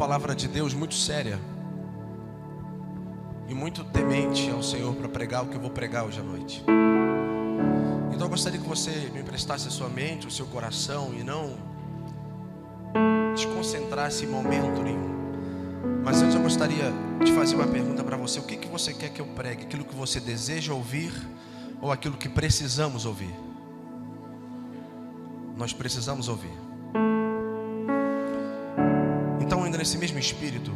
palavra de Deus muito séria e muito temente ao Senhor para pregar o que eu vou pregar hoje à noite. Então eu gostaria que você me emprestasse a sua mente, o seu coração e não desconcentrasse em momento nenhum. Mas antes eu gostaria de fazer uma pergunta para você. O que você quer que eu pregue? Aquilo que você deseja ouvir ou aquilo que precisamos ouvir? Nós precisamos ouvir. Então, ainda nesse mesmo espírito,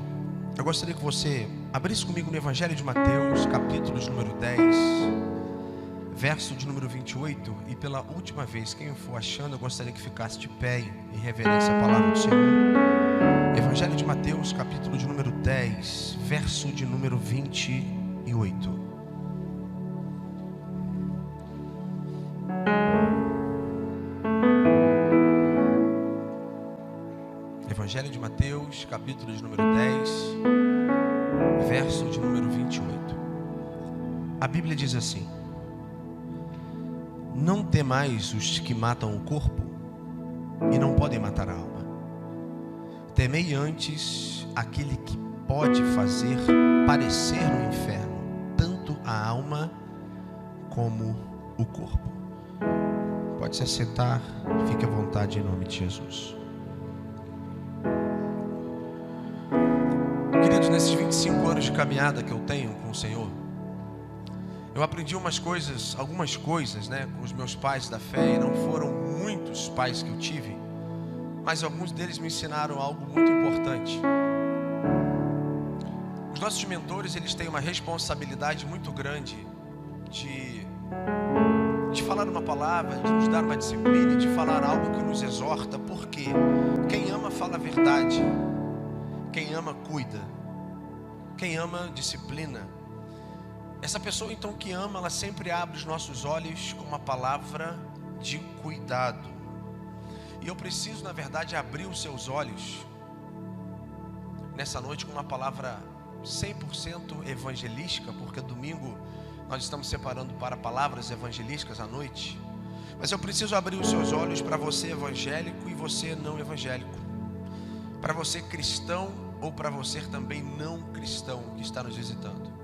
eu gostaria que você abrisse comigo no Evangelho de Mateus, capítulo de número 10, verso de número 28. E pela última vez, quem for achando, eu gostaria que ficasse de pé em reverência à palavra do Senhor. Evangelho de Mateus, capítulo de número 10, verso de número 28. Evangelho de Mateus, capítulo de número 10, verso de número 28. A Bíblia diz assim: não temais os que matam o corpo e não podem matar a alma. Temei antes aquele que pode fazer parecer no inferno tanto a alma como o corpo. Pode se assentar, fique à vontade em nome de Jesus. Queridos, nesses 25 anos de caminhada que eu tenho com o Senhor, eu aprendi algumas coisas, com os meus pais da fé, e não foram muitos pais que eu tive, mas alguns deles me ensinaram algo muito importante. Os nossos mentores, eles têm uma responsabilidade muito grande de falar uma palavra, de nos dar uma disciplina, de falar algo que nos exorta, porque quem ama fala a verdade, quem ama cuida, quem ama disciplina. Essa pessoa então que ama, ela sempre abre os nossos olhos com uma palavra de cuidado. E eu preciso, na verdade, abrir os seus olhos nessa noite com uma palavra 100% evangelística, porque domingo nós estamos separando para palavras evangelísticas à noite. Mas eu preciso abrir os seus olhos para você evangélico e você não evangélico, para você cristão ou para você também não cristão que está nos visitando.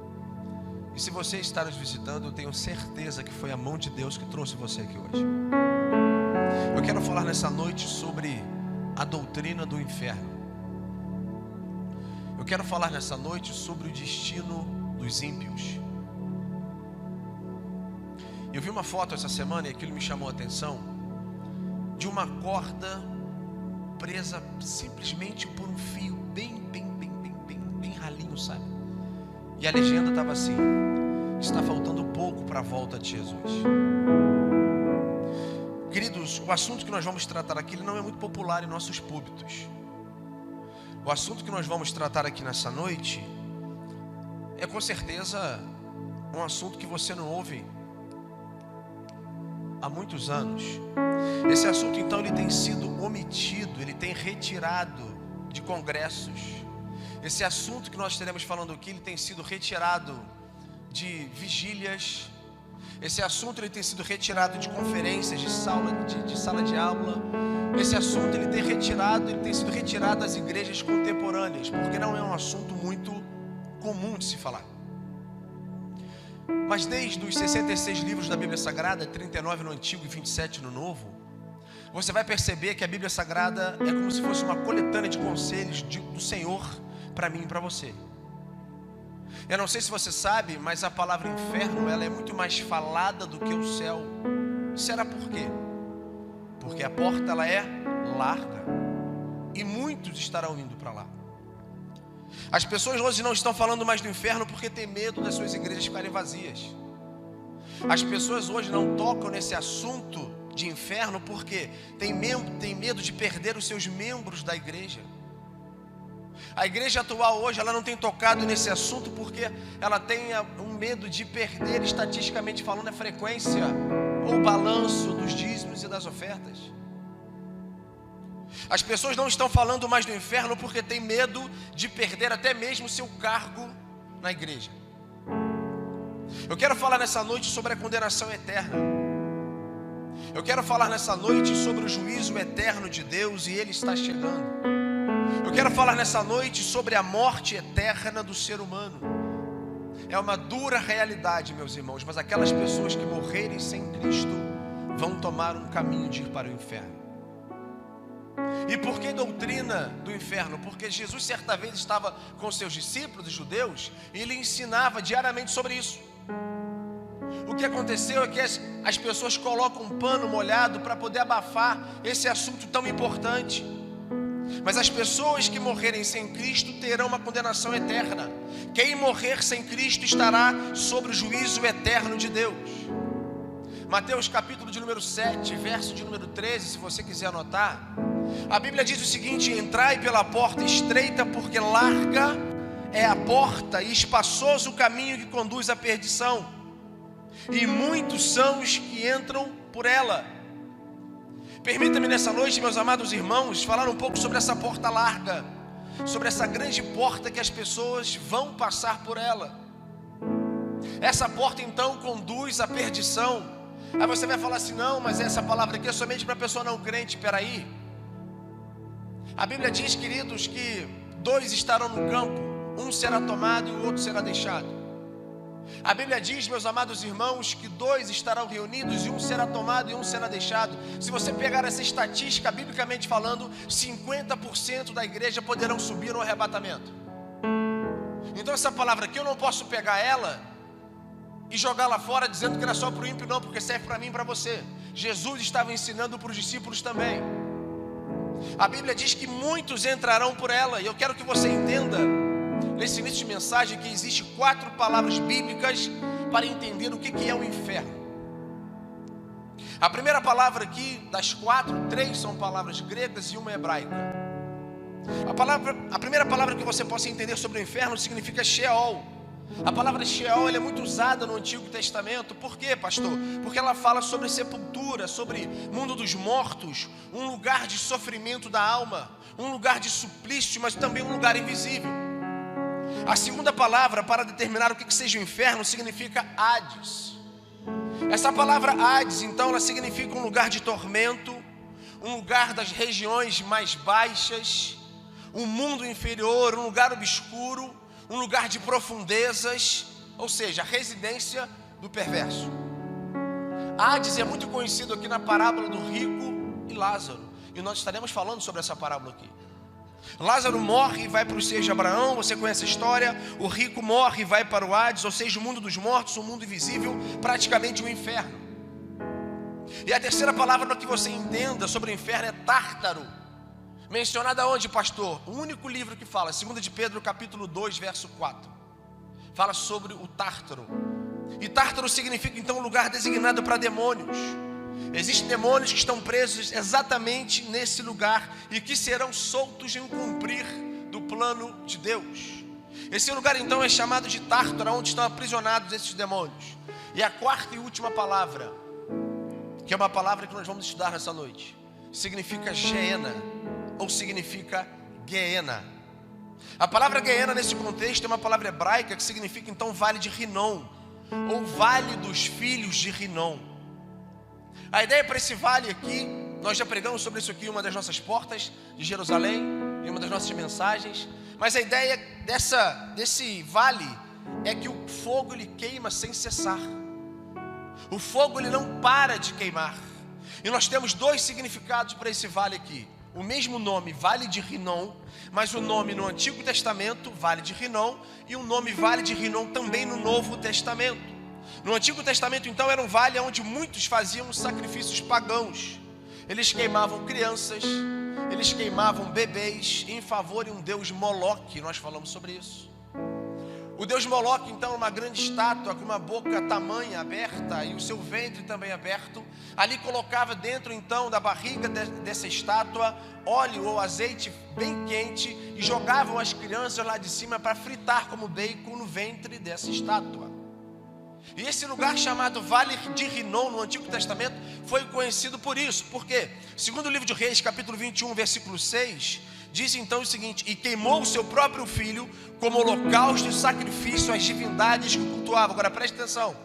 E se você está nos visitando, eu tenho certeza que foi a mão de Deus que trouxe você aqui hoje. Eu quero falar nessa noite sobre a doutrina do inferno. Eu quero falar nessa noite sobre o destino dos ímpios. Eu vi uma foto essa semana e aquilo me chamou a atenção, de uma corda presa simplesmente por um fio bem ralinho, sabe? E a legenda estava assim: está faltando pouco para a volta de Jesus. Queridos, o assunto que nós vamos tratar aqui não é muito popular em nossos púlpitos. O assunto que nós vamos tratar aqui nessa noite é com certeza um assunto que você não ouve há muitos anos. Esse assunto então ele tem sido omitido, ele tem retirado de congressos. Esse assunto que nós estaremos falando aqui, ele tem sido retirado de vigílias. Esse assunto ele tem sido retirado de conferências, de sala de aula. Esse assunto ele tem sido retirado das igrejas contemporâneas, porque não é um assunto muito comum de se falar. Mas desde os 66 livros da Bíblia Sagrada, 39 no Antigo e 27 no Novo, você vai perceber que a Bíblia Sagrada é como se fosse uma coletânea de conselhos do Senhor para mim e para você. Eu não sei se você sabe, mas a palavra inferno, ela é muito mais falada do que o céu. Será por quê? Porque a porta ela é larga e muitos estarão indo para lá. As pessoas hoje não estão falando mais do inferno porque tem medo das suas igrejas ficarem vazias. As pessoas hoje não tocam nesse assunto de inferno porque tem medo de perder os seus membros da igreja. A igreja atual hoje, ela não tem tocado nesse assunto porque ela tem um medo de perder, estatisticamente falando, a frequência ou o balanço dos dízimos e das ofertas. As pessoas não estão falando mais do inferno porque tem medo de perder até mesmo o seu cargo na igreja. Eu quero falar nessa noite sobre a condenação eterna. Eu quero falar nessa noite sobre o juízo eterno de Deus, e Ele está chegando. Eu quero falar nessa noite sobre a morte eterna do ser humano. É uma dura realidade, meus irmãos, mas aquelas pessoas que morrerem sem Cristo vão tomar um caminho de ir para o inferno. E por que doutrina do inferno? Porque Jesus certa vez estava com seus discípulos, os judeus, e ele ensinava diariamente sobre isso. O que aconteceu é que as pessoas colocam um pano molhado para poder abafar esse assunto tão importante. Mas as pessoas que morrerem sem Cristo terão uma condenação eterna. Quem morrer sem Cristo estará sob o juízo eterno de Deus. Mateus capítulo de número 7, verso de número 13, se você quiser anotar. A Bíblia diz o seguinte: entrai pela porta estreita, porque larga é a porta e espaçoso o caminho que conduz à perdição, e muitos são os que entram por ela. Permita-me nessa noite, meus amados irmãos, falar um pouco sobre essa porta larga, sobre essa grande porta que as pessoas vão passar por ela. Essa porta então conduz à perdição. Aí você vai falar assim: não, mas essa palavra aqui é somente para a pessoa não crente. Peraí, a Bíblia diz, queridos, que 2 estarão no campo, um será tomado e o outro será deixado. A Bíblia diz, meus amados irmãos, que 2 estarão reunidos e um será tomado e um será deixado. Se você pegar essa estatística, biblicamente falando, 50% da igreja poderão subir no arrebatamento. Então essa palavra aqui eu não posso pegar ela e jogar lá fora dizendo que era só para o ímpio, não, porque serve para mim e para você. Jesus estava ensinando para os discípulos também. A Bíblia diz que muitos entrarão por ela, e eu quero que você entenda nesse início de mensagem que existe 4 palavras bíblicas para entender o que é o inferno. A primeira palavra aqui, das 4, 3 são palavras gregas e uma hebraica. A primeira palavra que você possa entender sobre o inferno significa Sheol. A palavra Sheol ela é muito usada no Antigo Testamento. Por quê, pastor? Porque ela fala sobre sepultura, sobre mundo dos mortos, um lugar de sofrimento da alma, um lugar de suplício, mas também um lugar invisível. A segunda palavra para determinar o que seja o inferno significa Hades. Essa palavra Hades, então, ela significa um lugar de tormento, um lugar das regiões mais baixas, um mundo inferior, um lugar obscuro, um lugar de profundezas, ou seja, a residência do perverso. Hades é muito conhecido aqui na parábola do rico e Lázaro, e nós estaremos falando sobre essa parábola aqui. Lázaro morre e vai para o seio de Abraão, você conhece a história. O rico morre e vai para o Hades, ou seja, o mundo dos mortos, o mundo invisível, praticamente o inferno. E a terceira palavra para que você entenda sobre o inferno é Tártaro. Mencionada onde, pastor? O único livro que fala, 2 de Pedro capítulo 2, verso 4. Fala sobre o Tártaro. E Tártaro significa então um lugar designado para demônios. Existem demônios que estão presos exatamente nesse lugar e que serão soltos em cumprir do plano de Deus. Esse lugar então é chamado de Tártaro, onde estão aprisionados esses demônios. E a quarta e última palavra, que é uma palavra que nós vamos estudar nessa noite, significa Geena, ou significa Geena. A palavra Geena nesse contexto é uma palavra hebraica que significa então Vale de Rinom, ou Vale dos Filhos de Rinom. A ideia para esse vale aqui, nós já pregamos sobre isso aqui em uma das nossas portas de Jerusalém, em uma das nossas mensagens. Mas a ideia desse vale é que o fogo ele queima sem cessar. O fogo ele não para de queimar. E nós temos 2 significados para esse vale aqui. O mesmo nome, Vale de Rinom, mas o nome no Antigo Testamento, Vale de Rinom, e o nome Vale de Rinom também no Novo Testamento. No Antigo Testamento, então, era um vale onde muitos faziam sacrifícios pagãos. Eles queimavam crianças, eles queimavam bebês em favor de um deus Moloque. Nós falamos sobre isso. O deus Moloque, então, é uma grande estátua com uma boca tamanha aberta e o seu ventre também aberto. Ali colocava dentro, então, da barriga dessa estátua óleo ou azeite bem quente e jogavam as crianças lá de cima para fritar como bacon no ventre dessa estátua. E esse lugar chamado Vale de Rinom no Antigo Testamento foi conhecido por isso. Por quê? Segundo o livro de Reis, capítulo 21, versículo 6, diz então o seguinte: e queimou o seu próprio filho como holocausto e sacrifício às divindades que cultuava. Agora preste atenção.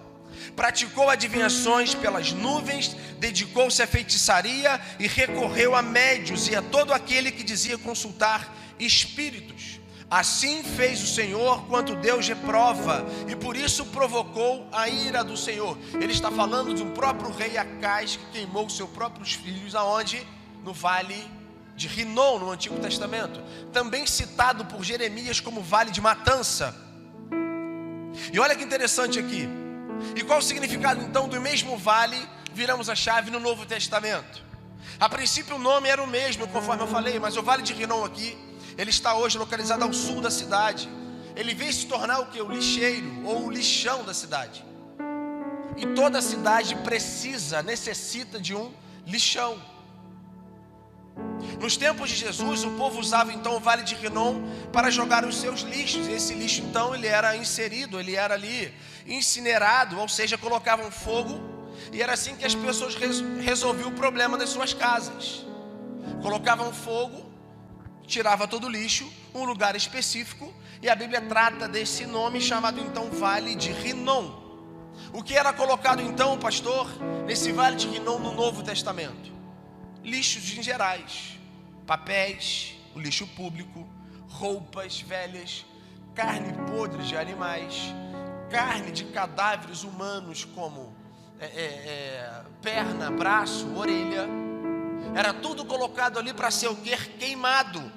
praticou adivinhações pelas nuvens, dedicou-se à feitiçaria e recorreu a médios e a todo aquele que dizia consultar espíritos. Assim fez o Senhor quanto Deus reprova, e por isso provocou a ira do Senhor. Ele está falando de um próprio rei Acais que queimou seus próprios filhos, aonde? No vale de Rinom, no Antigo Testamento, também citado por Jeremias como vale de matança. E olha que interessante aqui. E qual o significado então do mesmo vale? Viramos a chave no Novo Testamento. A princípio o nome era o mesmo, conforme eu falei, mas o vale de Rinom aqui, ele está hoje localizado ao sul da cidade. Ele veio se tornar o que? O lixeiro ou o lixão da cidade. E toda cidade necessita de um lixão. Nos tempos de Jesus, o povo usava então o vale de Rinom para jogar os seus lixos. E esse lixo então ele era inserido, ele era ali incinerado, ou seja, colocavam fogo. E era assim que as pessoas resolviam o problema das suas casas. Colocavam fogo, tirava todo o lixo, um lugar específico, e a Bíblia trata desse nome chamado então Vale de Rinom. O que era colocado então, pastor, nesse Vale de Rinom no Novo Testamento? Lixos em gerais, papéis, o lixo público, roupas velhas, carne podre de animais, carne de cadáveres humanos como perna, braço, orelha. Era tudo colocado ali para ser o quê? Queimado.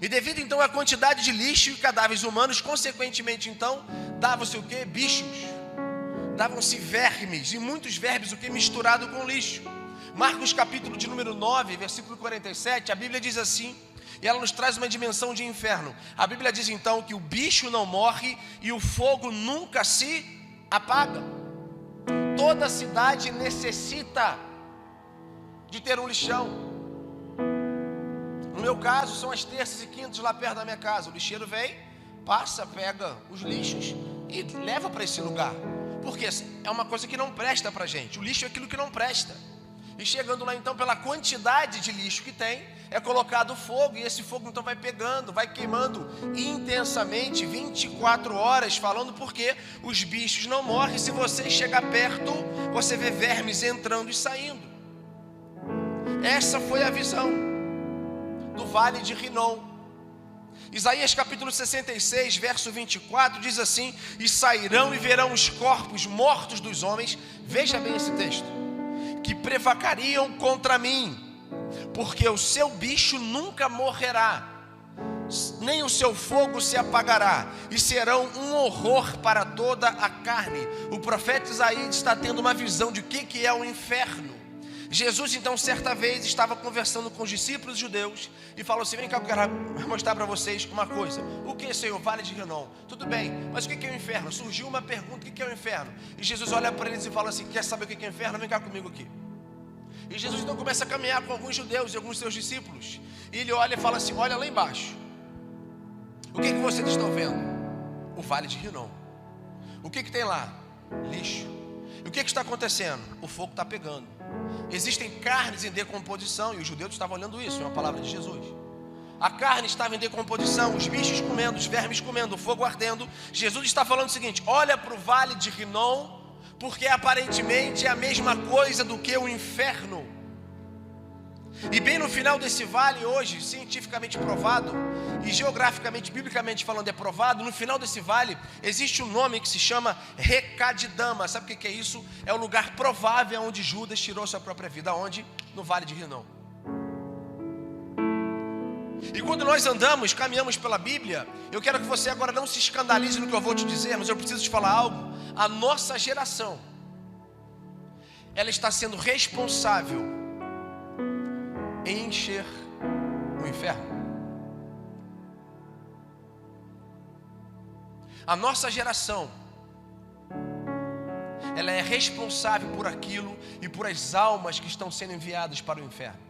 E devido então à quantidade de lixo e cadáveres humanos, consequentemente então, davam-se o quê? Bichos. Davam-se vermes, e muitos vermes o quê? Misturado com lixo. Marcos capítulo de número 9, versículo 47, a Bíblia diz assim, e ela nos traz uma dimensão de inferno. A Bíblia diz então que o bicho não morre e o fogo nunca se apaga. Toda cidade necessita de ter um lixão. No meu caso, são as terças e quintas lá perto da minha casa. O lixeiro vem, passa, pega os lixos e leva para esse lugar. Porque é uma coisa que não presta para a gente. O lixo é aquilo que não presta. E chegando lá então, pela quantidade de lixo que tem, é colocado fogo. E esse fogo então vai pegando, vai queimando intensamente, 24 horas, falando porque os bichos não morrem. Se você chegar perto, você vê vermes entrando e saindo. Essa foi a visão do Vale de Rinom. Isaías capítulo 66, verso 24, diz assim: e sairão e verão os corpos mortos dos homens, veja bem esse texto, que prevacariam contra mim, porque o seu bicho nunca morrerá, nem o seu fogo se apagará, e serão um horror para toda a carne. O profeta Isaías está tendo uma visão de o que é o inferno. Jesus então certa vez estava conversando com os discípulos judeus e falou assim: vem cá, eu quero mostrar para vocês uma coisa. O que, Senhor? Vale de Rinom. Tudo bem, mas o que é o inferno? Surgiu uma pergunta: o que é o inferno? E Jesus olha para eles e fala assim: quer saber o que é o inferno? Vem cá comigo aqui. E Jesus então começa a caminhar com alguns judeus e alguns seus discípulos, e ele olha e fala assim: olha lá embaixo, o que vocês estão vendo? O Vale de Rinom. O que tem lá? Lixo. E o que está acontecendo? O fogo está pegando. Existem carnes em decomposição, e os judeus estavam olhando isso, é uma palavra de Jesus. A carne estava em decomposição, os bichos comendo, os vermes comendo, o fogo ardendo. Jesus está falando o seguinte: olha para o Vale de Rinom, porque aparentemente é a mesma coisa do que o inferno. E bem no final desse vale, hoje, cientificamente provado, e geograficamente, biblicamente falando, é provado, no final desse vale, existe um nome que se chama Recadidama. Sabe o que é isso? É o lugar provável onde Judas tirou sua própria vida. Onde? No Vale de Rinom. E quando nós andamos, caminhamos pela Bíblia, eu quero que você agora não se escandalize no que eu vou te dizer, mas eu preciso te falar algo. A nossa geração, ela está sendo responsável em encher o inferno. A nossa geração, ela é responsável por aquilo e por as almas que estão sendo enviadas para o inferno.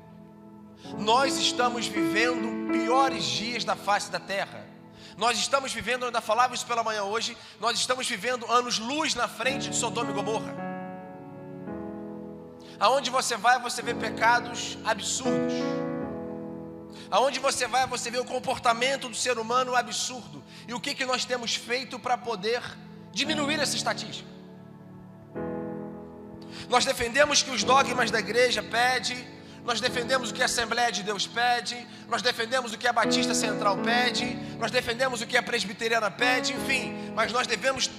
Nós estamos vivendo piores dias da face da terra. Nós estamos vivendo, eu ainda falava isso pela manhã hoje, nós estamos vivendo anos-luz na frente de Sodoma e Gomorra. Aonde você vai, você vê pecados absurdos. Aonde você vai, você vê o comportamento do ser humano absurdo. E o que nós temos feito para poder diminuir essa estatística? Nós defendemos o que os dogmas da igreja pedem, nós defendemos o que a Assembleia de Deus pede, nós defendemos o que a Batista Central pede, nós defendemos o que a Presbiteriana pede, enfim, mas nós devemos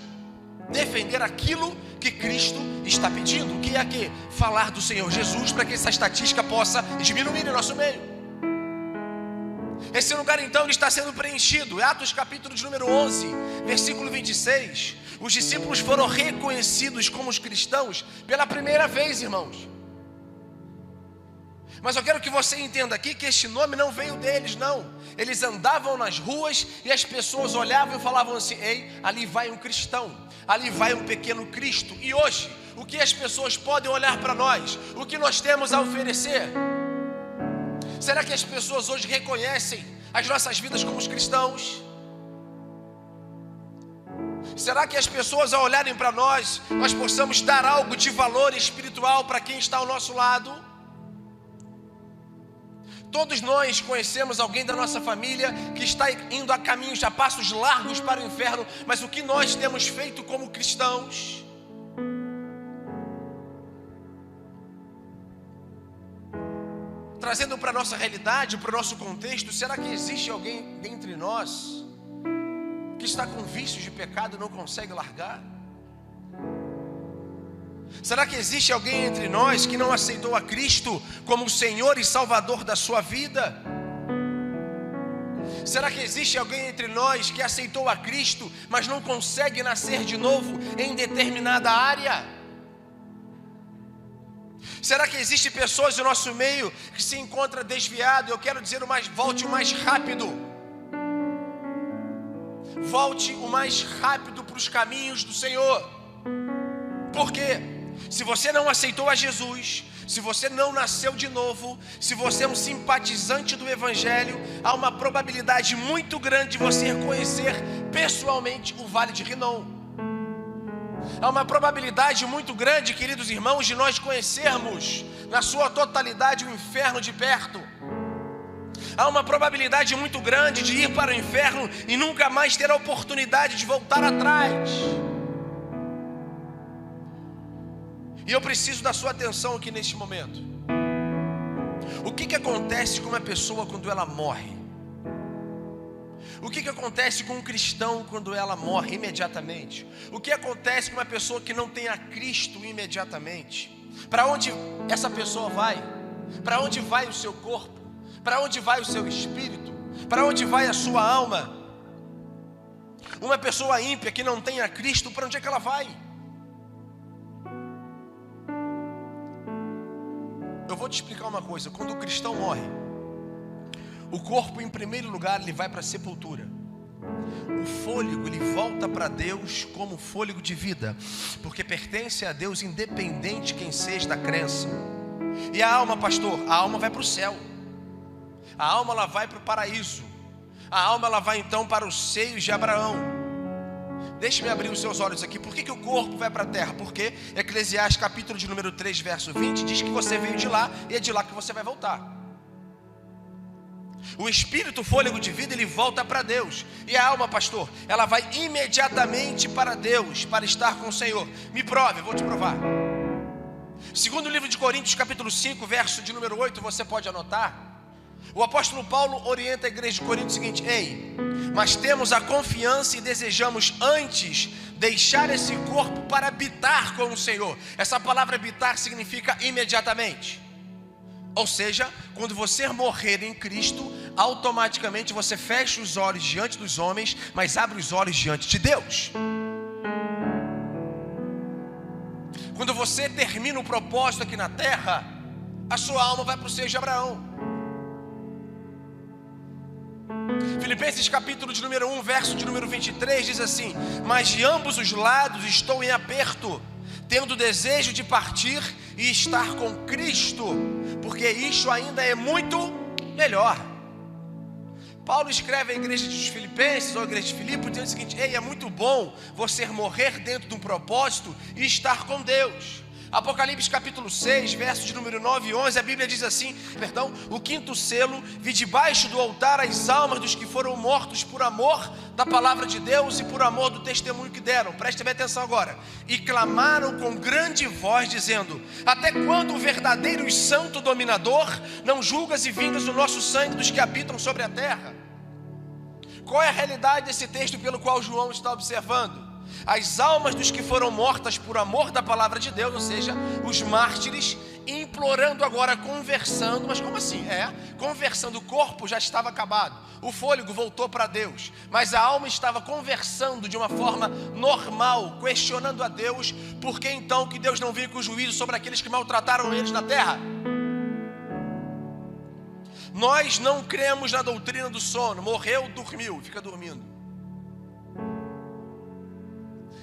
defender aquilo que Cristo está pedindo, que é que? Falar do Senhor Jesus, para que essa estatística possa diminuir em nosso meio. Esse lugar então ele está sendo preenchido. Atos capítulo de número 11, versículo 26. Os discípulos foram reconhecidos como os cristãos pela primeira vez, irmãos. Mas eu quero que você entenda aqui que este nome não veio deles, não. Eles andavam nas ruas e as pessoas olhavam e falavam assim: ei, ali vai um cristão, ali vai um pequeno Cristo. E hoje, o que as pessoas podem olhar para nós? O que nós temos a oferecer? Será que as pessoas hoje reconhecem as nossas vidas como os cristãos? Será que as pessoas, ao olharem para nós possamos dar algo de valor espiritual para quem está ao nosso lado? Todos nós conhecemos alguém da nossa família que está indo a caminhos, a passos largos para o inferno, mas o que nós temos feito como cristãos? Trazendo para a nossa realidade, para o nosso contexto, será que existe alguém dentre nós que está com vícios de pecado e não consegue largar? Será que existe alguém entre nós que não aceitou a Cristo como o Senhor e Salvador da sua vida? Será que existe alguém entre nós que aceitou a Cristo, mas não consegue nascer de novo em determinada área? Será que existem pessoas no nosso meio que se encontram desviado? Eu quero dizer volte o mais rápido. Volte o mais rápido para os caminhos do Senhor. Por quê? Se você não aceitou a Jesus, se você não nasceu de novo, se você é um simpatizante do Evangelho, há uma probabilidade muito grande de você reconhecer pessoalmente o Vale de Rinom. Há uma probabilidade muito grande, queridos irmãos, de nós conhecermos na sua totalidade o inferno de perto. Há uma probabilidade muito grande de ir para o inferno e nunca mais ter a oportunidade de voltar atrás. E eu preciso da sua atenção aqui neste momento. O que acontece com uma pessoa quando ela morre? O que acontece com um cristão quando ela morre imediatamente? O que acontece com uma pessoa que não tem a Cristo imediatamente? Para onde essa pessoa vai? Para onde vai o seu corpo? Para onde vai o seu espírito? Para onde vai a sua alma? Uma pessoa ímpia que não tem a Cristo, para onde é que ela vai? Eu vou te explicar uma coisa. Quando o cristão morre, o corpo em primeiro lugar ele vai para a sepultura. O fôlego ele volta para Deus como fôlego de vida, porque pertence a Deus independente de quem seja da crença. E a alma, pastor? A alma vai para o céu. A alma ela vai para o paraíso. A alma ela vai então para os seios de Abraão. Deixe-me abrir os seus olhos aqui. Por que o corpo vai para a terra? Porque Eclesiastes capítulo de número 3, verso 20 diz que você veio de lá e é de lá que você vai voltar. O espírito, o fôlego de vida, ele volta para Deus. E a alma, pastor, ela vai imediatamente para Deus, para estar com o Senhor. Me prove, eu vou te provar. Segundo o livro de Coríntios capítulo 5, verso de número 8, você pode anotar. O apóstolo Paulo orienta a igreja de Corinto o seguinte: ei, mas temos a confiança e desejamos antes deixar esse corpo para habitar com o Senhor. Essa palavra habitar significa imediatamente. Ou seja, quando você morrer em Cristo, automaticamente você fecha os olhos diante dos homens, mas abre os olhos diante de Deus. Quando você termina o propósito aqui na terra, a sua alma vai para o seio de Abraão. Filipenses capítulo de número 1, verso de número 23 diz assim: mas de ambos os lados estou em aperto, tendo desejo de partir e estar com Cristo, porque isto ainda é muito melhor. Paulo escreve à igreja dos Filipenses, ou à igreja de Filipe, dizendo o seguinte: ei, é muito bom você morrer dentro de um propósito e estar com Deus. Apocalipse capítulo 6, versos de número 9 e 11, a Bíblia diz assim, o quinto selo, vi debaixo do altar as almas dos que foram mortos por amor da palavra de Deus e por amor do testemunho que deram. Preste bem atenção agora. E clamaram com grande voz, dizendo: até quando o verdadeiro e santo dominador não julgas e vingas o nosso sangue dos que habitam sobre a terra? Qual é a realidade desse texto pelo qual João está observando? As almas dos que foram mortas por amor da palavra de Deus, ou seja, os mártires, implorando agora, conversando. Mas como assim? Conversando. O corpo já estava acabado, o fôlego voltou para Deus, mas a alma estava conversando de uma forma normal, questionando a Deus, por que então que Deus não vinha com juízo sobre aqueles que maltrataram eles na terra? Nós não cremos na doutrina do sono. Morreu, dormiu, fica dormindo.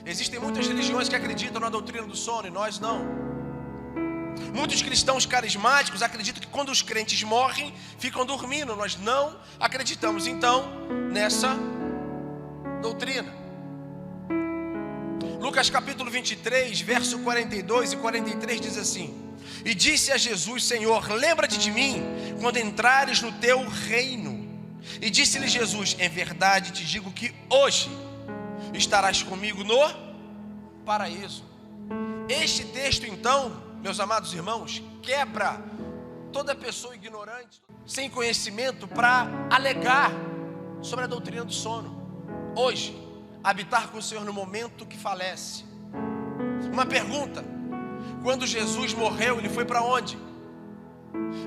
Existem muitas religiões que acreditam na doutrina do sono e nós não. Muitos cristãos carismáticos acreditam que quando os crentes morrem, ficam dormindo. Nós não acreditamos então nessa doutrina. Lucas capítulo 23, verso 42 e 43 diz assim: e disse a Jesus: Senhor, lembra-te de mim quando entrares no teu reino. E disse-lhe Jesus: em verdade te digo que hoje estarás comigo no paraíso. Este texto então, meus amados irmãos, quebra toda pessoa ignorante, sem conhecimento, para alegar sobre a doutrina do sono. Hoje, habitar com o Senhor no momento que falece. Uma pergunta: quando Jesus morreu, ele foi para onde?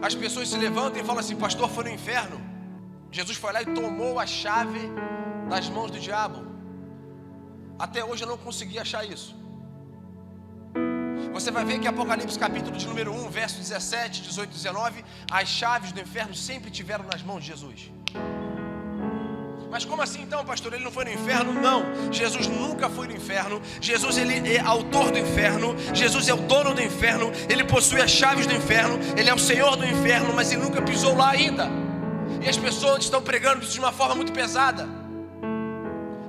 As pessoas se levantam e falam assim: pastor, foi no inferno. Jesus foi lá e tomou a chave das mãos do diabo. Até hoje eu não consegui achar isso. Você vai ver que Apocalipse capítulo de número 1, verso 17, 18 e 19, as chaves do inferno sempre tiveram nas mãos de Jesus. Mas como assim então, pastor? Ele não foi no inferno? Não, Jesus nunca foi no inferno. Jesus, ele é autor do inferno. Jesus é o dono do inferno. Ele possui as chaves do inferno. Ele é o Senhor do inferno, mas ele nunca pisou lá ainda. E as pessoas estão pregando isso de uma forma muito pesada,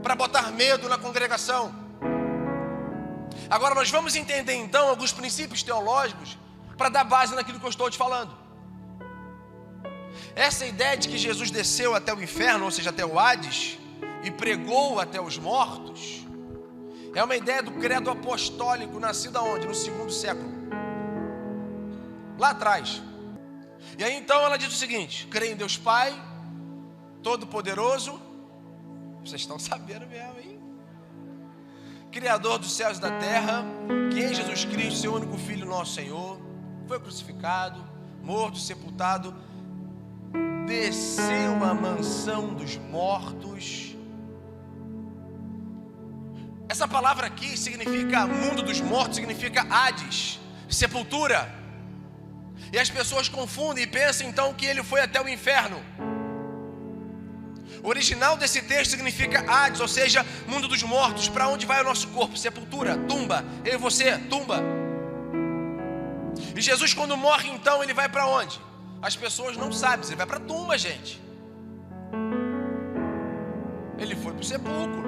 para botar medo na congregação. Agora nós vamos entender então alguns princípios teológicos para dar base naquilo que eu estou te falando. Essa ideia de que Jesus desceu até o inferno, ou seja, até o Hades, e pregou até os mortos, é uma ideia do credo apostólico, nascido aonde? No 2º século, lá atrás. E aí então ela diz o seguinte: creio em Deus Pai Todo-Poderoso. Vocês estão sabendo mesmo, hein? Criador dos céus e da terra, que em Jesus Cristo, seu único Filho, nosso Senhor, foi crucificado, morto, sepultado, desceu à mansão dos mortos. Essa palavra aqui significa mundo dos mortos, significa Hades, sepultura. E as pessoas confundem e pensam então que ele foi até o inferno. O original desse texto significa Hades, ou seja, mundo dos mortos. Para onde vai o nosso corpo? Sepultura, tumba. Eu e você, tumba. E Jesus, quando morre então, ele vai para onde? As pessoas não sabem, ele vai para a tumba, gente. Ele foi para o sepulcro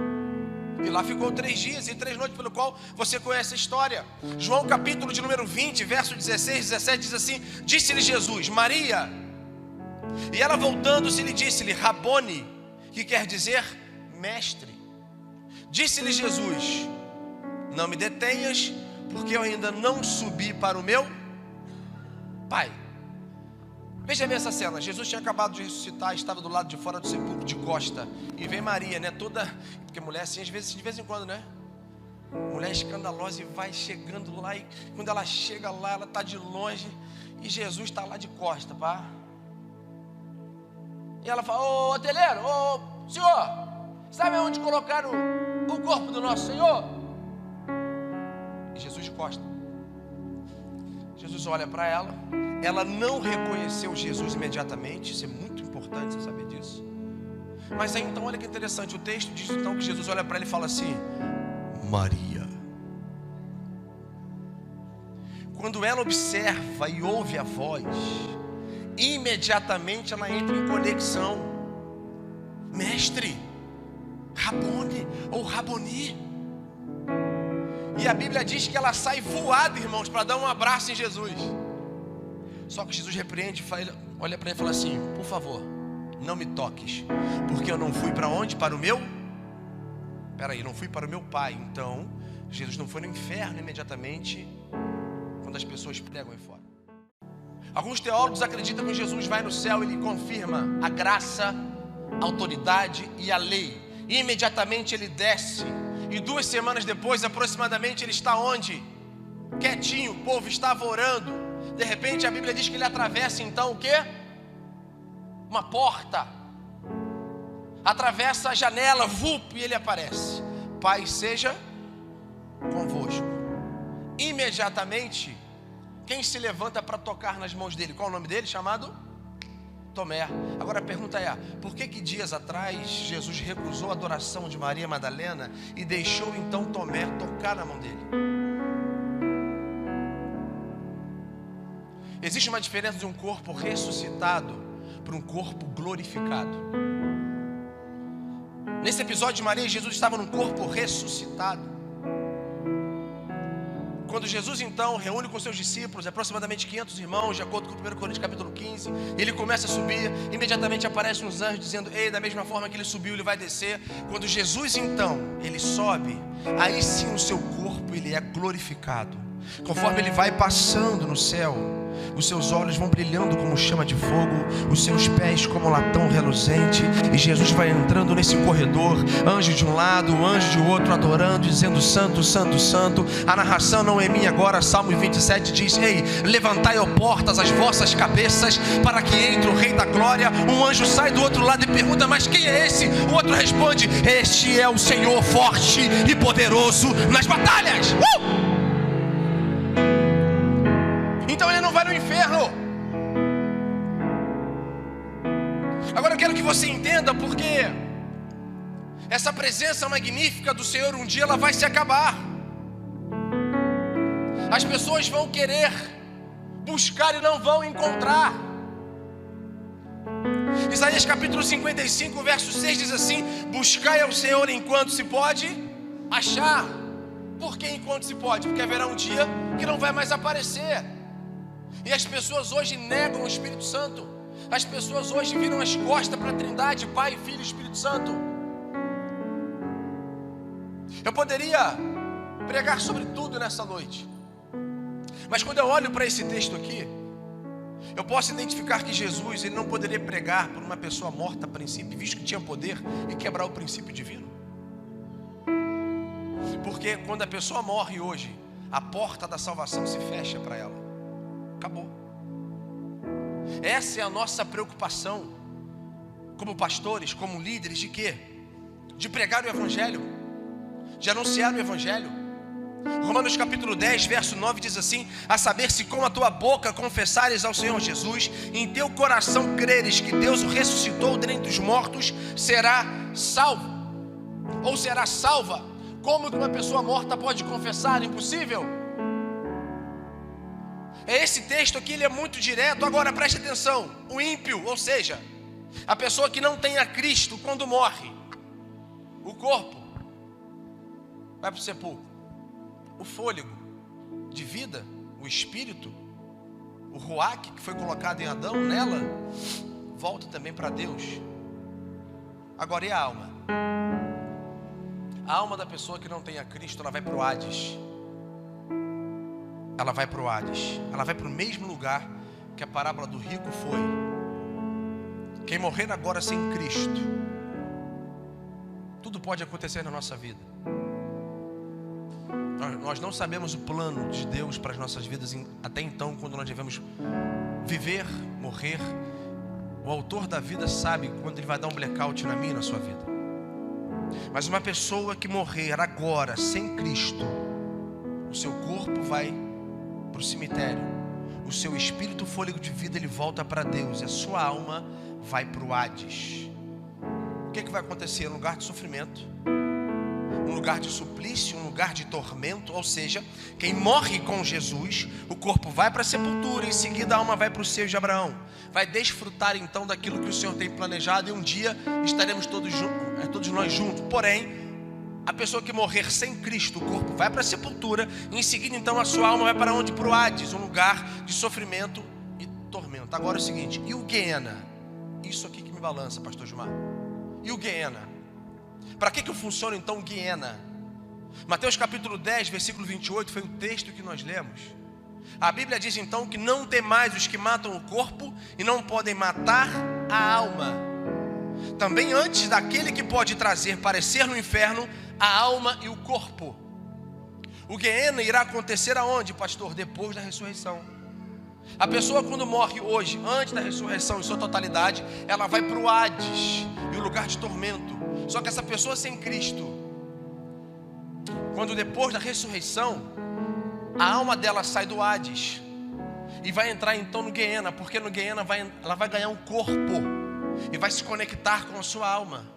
e lá ficou 3 dias e 3 noites, pelo qual você conhece a história. João capítulo de número 20, verso 16, 17 diz assim: disse-lhe Jesus: Maria. E ela voltando-se lhe disse-lhe: Rabone, que quer dizer mestre. Disse-lhe Jesus: não me detenhas, porque eu ainda não subi para o meu Pai. Veja bem essa cena. Jesus tinha acabado de ressuscitar, estava do lado de fora do sepulcro, de costa, e vem Maria, né, toda, porque mulher assim, às vezes, de vez em quando, né, mulher escandalosa, e vai chegando lá, e quando ela chega lá, ela está de longe, e Jesus está lá de costa, pá. E ela fala: ô hoteleiro, ô senhor, sabe onde colocaram o corpo do nosso Senhor? E Jesus de costa. Jesus olha para ela. Ela não reconheceu Jesus imediatamente. Isso é muito importante você saber disso. Mas aí então, olha que interessante. O texto diz então que Jesus olha para ele e fala assim: Maria. Quando ela observa e ouve a voz, imediatamente ela entra em conexão. Mestre, Rabone ou Raboni. E a Bíblia diz que ela sai voada, irmãos, para dar um abraço em Jesus. Só que Jesus repreende, olha para ele e fala assim: por favor, não me toques, porque eu não fui para onde? Para o meu? Peraí, não fui para o meu Pai. Então, Jesus não foi no inferno imediatamente quando as pessoas pregam aí fora. Alguns teólogos acreditam que Jesus vai no céu, ele confirma a graça, a autoridade e a lei. E imediatamente ele desce. E 2 semanas depois, aproximadamente, ele está onde? Quietinho, o povo estava orando. De repente a Bíblia diz que ele atravessa então o quê? Uma porta. Atravessa a janela, vup, e ele aparece: Pai seja convosco. Imediatamente, quem se levanta para tocar nas mãos dele? Qual é o nome dele? Chamado Tomé. Agora a pergunta é: por que dias atrás Jesus recusou a adoração de Maria Madalena e deixou então Tomé tocar na mão dele? Existe uma diferença de um corpo ressuscitado para um corpo glorificado. Nesse episódio de Maria, Jesus estava num corpo ressuscitado. Quando Jesus então reúne com seus discípulos, aproximadamente 500 irmãos, de acordo com 1 Coríntios capítulo 15, ele começa a subir, imediatamente aparecem uns anjos dizendo: ei, da mesma forma que ele subiu, ele vai descer. Quando Jesus então, ele sobe, aí sim o seu corpo ele é glorificado. Conforme ele vai passando no céu, os seus olhos vão brilhando como chama de fogo, os seus pés como latão reluzente, e Jesus vai entrando nesse corredor, anjo de um lado, anjo de outro, adorando, dizendo: santo, santo, santo. A narração não é minha agora. Salmo 27 diz: ei, levantai, ó portas, as vossas cabeças, para que entre o Rei da Glória. Um anjo sai do outro lado e pergunta: mas quem é esse? O outro responde: este é o Senhor forte e poderoso nas batalhas. Então ele não vai no inferno. Agora eu quero que você entenda, porque essa presença magnífica do Senhor um dia ela vai se acabar. As pessoas vão querer buscar e não vão encontrar. Isaías capítulo 55, verso 6 diz assim: buscai ao Senhor enquanto se pode achar. Por que enquanto se pode? Porque haverá um dia que não vai mais aparecer. E as pessoas hoje negam o Espírito Santo. As pessoas hoje viram as costas para a Trindade, Pai, Filho e Espírito Santo. Eu poderia pregar sobre tudo nessa noite, mas quando eu olho para esse texto aqui, eu posso identificar que Jesus ele não poderia pregar por uma pessoa morta a princípio, visto que tinha poder e quebrar o princípio divino. Porque quando a pessoa morre hoje, a porta da salvação se fecha para ela. Acabou. Essa é a nossa preocupação como pastores, como líderes, de quê? De pregar o Evangelho, de anunciar o Evangelho. Romanos capítulo 10, verso 9 diz assim: a saber, se com a tua boca confessares ao Senhor Jesus, e em teu coração creres que Deus o ressuscitou dentre os mortos, será salvo, ou será salva. Como que uma pessoa morta pode confessar? Impossível. Esse texto aqui ele é muito direto. Agora preste atenção: o ímpio, ou seja, a pessoa que não tem a Cristo, quando morre, o corpo vai para o sepulcro. O fôlego de vida, o espírito, o ruach que foi colocado em Adão, nela, volta também para Deus. Agora e a alma? A alma da pessoa que não tem a Cristo, ela vai para o Hades. Ela vai para o Hades. Ela vai para o mesmo lugar que a parábola do rico foi. Quem morrer agora sem Cristo, tudo pode acontecer na nossa vida. Nós não sabemos o plano de Deus para as nossas vidas até então, quando nós devemos viver, morrer. O autor da vida sabe quando ele vai dar um blackout na minha e na sua vida. Mas uma pessoa que morrer agora sem Cristo, o seu corpo vai para o cemitério, o seu espírito, o fôlego de vida, ele volta para Deus, e a sua alma vai para o Hades. O que vai acontecer? Um lugar de sofrimento, um lugar de suplício, um lugar de tormento. Ou seja, quem morre com Jesus, o corpo vai para a sepultura, em seguida a alma vai para o seio de Abraão, vai desfrutar então daquilo que o Senhor tem planejado, e um dia estaremos todos nós juntos. Porém, A pessoa que morrer sem Cristo, o corpo vai para a sepultura. E em seguida, então, a sua alma vai para onde? Para o Hades, um lugar de sofrimento e tormento. Agora é o seguinte, e o Guiena? Isso aqui que me balança, pastor Gilmar. E o Guiena? Para que funciona então o Guiena? Mateus capítulo 10, versículo 28, foi o texto que nós lemos. A Bíblia diz então que não temais os que matam o corpo e não podem matar a alma. Também antes daquele que pode trazer parecer no inferno a alma e o corpo. O Guiena irá acontecer aonde, pastor? Depois da ressurreição. A pessoa quando morre hoje, antes da ressurreição em sua totalidade, ela vai para o Hades, e o lugar de tormento. Só que essa pessoa sem Cristo, quando depois da ressurreição, a alma dela sai do Hades e vai entrar então no Guiena, porque no Guiena ela vai ganhar um corpo e vai se conectar com a sua alma.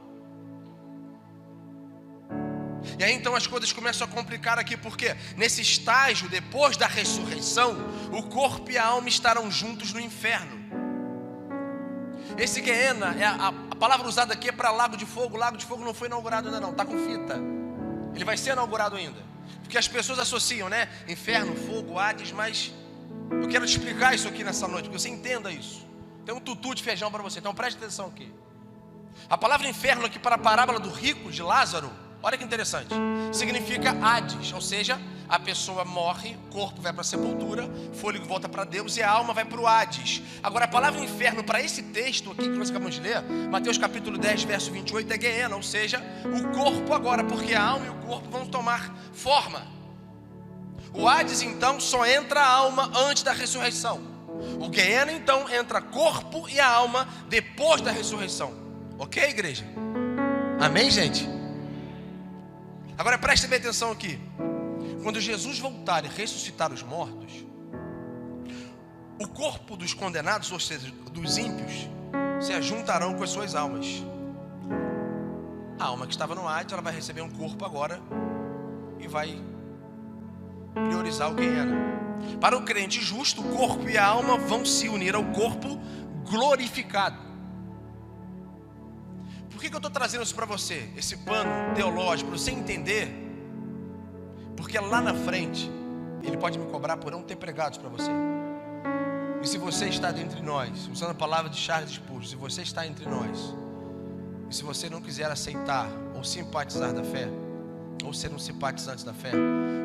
E aí então as coisas começam a complicar aqui, porque nesse estágio, depois da ressurreição, o corpo e a alma estarão juntos no inferno. Esse Guiena, a palavra usada aqui é para lago de fogo. O lago de fogo não foi inaugurado ainda não, está com fita. Ele vai ser inaugurado ainda. Porque as pessoas associam, né? Inferno, fogo, Hades, mas eu quero te explicar isso aqui nessa noite, porque você entenda isso. Tem um tutu de feijão para você, então preste atenção aqui. A palavra inferno aqui para a parábola do rico de Lázaro, olha que interessante, significa Hades, ou seja, a pessoa morre, o corpo vai para a sepultura, fôlego volta para Deus e a alma vai para o Hades. Agora a palavra inferno para esse texto aqui que nós acabamos de ler, Mateus capítulo 10, verso 28, é Guiena, ou seja, o corpo agora, porque a alma e o corpo vão tomar forma. O Hades então só entra a alma antes da ressurreição. O Guiena então entra corpo e a alma depois da ressurreição. Ok, igreja? Amém, gente? Agora preste bem atenção aqui. Quando Jesus voltar e ressuscitar os mortos, o corpo dos condenados, ou seja, dos ímpios, se ajuntarão com as suas almas. A alma que estava no Hades, ela vai receber um corpo agora e vai priorizar o Guiena. Para o crente justo, o corpo e a alma vão se unir ao corpo glorificado. Por que eu estou trazendo isso para você? Esse pano teológico, para você entender. Porque lá na frente, ele pode me cobrar por não ter pregado isso para você. E se você está entre nós, usando a palavra de Charles Spurgeon, se você está entre nós, e se você não quiser aceitar ou simpatizar da fé, ou ser um simpatizante da fé,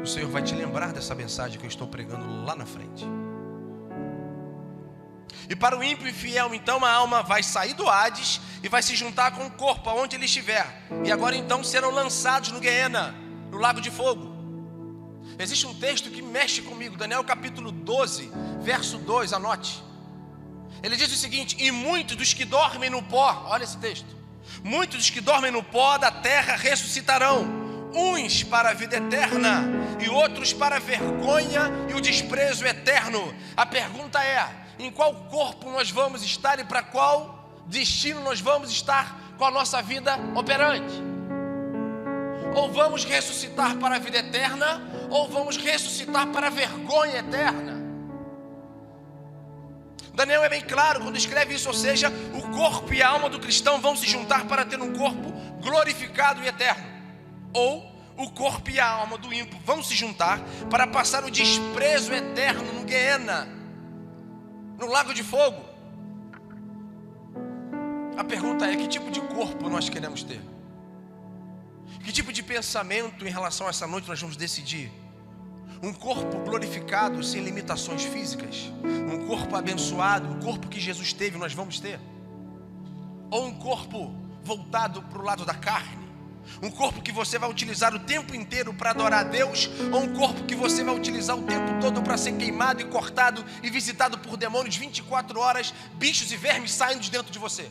o Senhor vai te lembrar dessa mensagem que eu estou pregando lá na frente. E para o ímpio e fiel, então, a alma vai sair do Hades e vai se juntar com o corpo, aonde ele estiver. E agora então serão lançados no Guiena, no lago de fogo. Existe um texto que mexe comigo, Daniel capítulo 12, verso 2, anote. Ele diz o seguinte: e muitos dos que dormem no pó, olha esse texto, muitos dos que dormem no pó da terra ressuscitarão, uns para a vida eterna e outros para a vergonha e o desprezo eterno. A pergunta é: em qual corpo nós vamos estar e para qual destino nós vamos estar com a nossa vida operante? Ou vamos ressuscitar para a vida eterna, ou vamos ressuscitar para a vergonha eterna? Daniel é bem claro quando escreve isso, ou seja, o corpo e a alma do cristão vão se juntar para ter um corpo glorificado e eterno. Ou o corpo e a alma do ímpio vão se juntar para passar o desprezo eterno no Guiena, no lago de fogo. A pergunta é: que tipo de corpo nós queremos ter? Que tipo de pensamento em relação a essa noite nós vamos decidir? Um corpo glorificado, sem limitações físicas? Um corpo abençoado, o corpo que Jesus teve, nós vamos ter? Ou um corpo voltado para o lado da carne? Um corpo que você vai utilizar o tempo inteiro para adorar a Deus? Ou um corpo que você vai utilizar o tempo todo para ser queimado e cortado e visitado por demônios 24 horas, bichos e vermes saindo de dentro de você?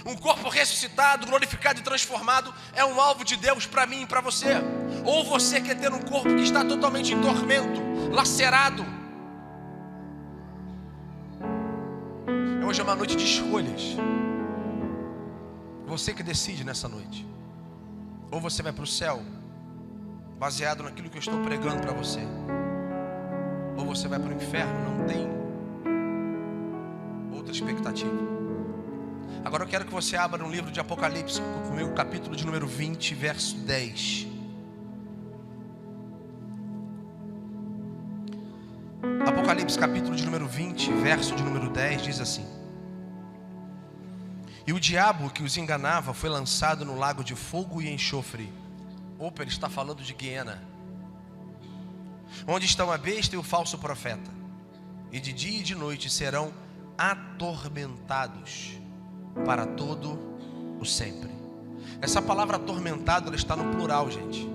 Um corpo ressuscitado, glorificado e transformado é um alvo de Deus para mim e para você. Ou você quer ter um corpo que está totalmente em tormento, lacerado? Hoje é uma noite de escolhas. Você que decide nessa noite. Ou você vai para o céu, baseado naquilo que eu estou pregando para você, ou você vai para o inferno, não tem outra expectativa. Agora eu quero que você abra no livro de Apocalipse, comigo, capítulo de número 20, verso 10. Apocalipse, capítulo de número 20, verso de número 10, diz assim: E o diabo que os enganava foi lançado no lago de fogo e enxofre. Opa, ele está falando de Guiena, onde estão a besta e o falso profeta, e de dia e de noite serão atormentados para todo o sempre. Essa palavra atormentado, ela está no plural, gente,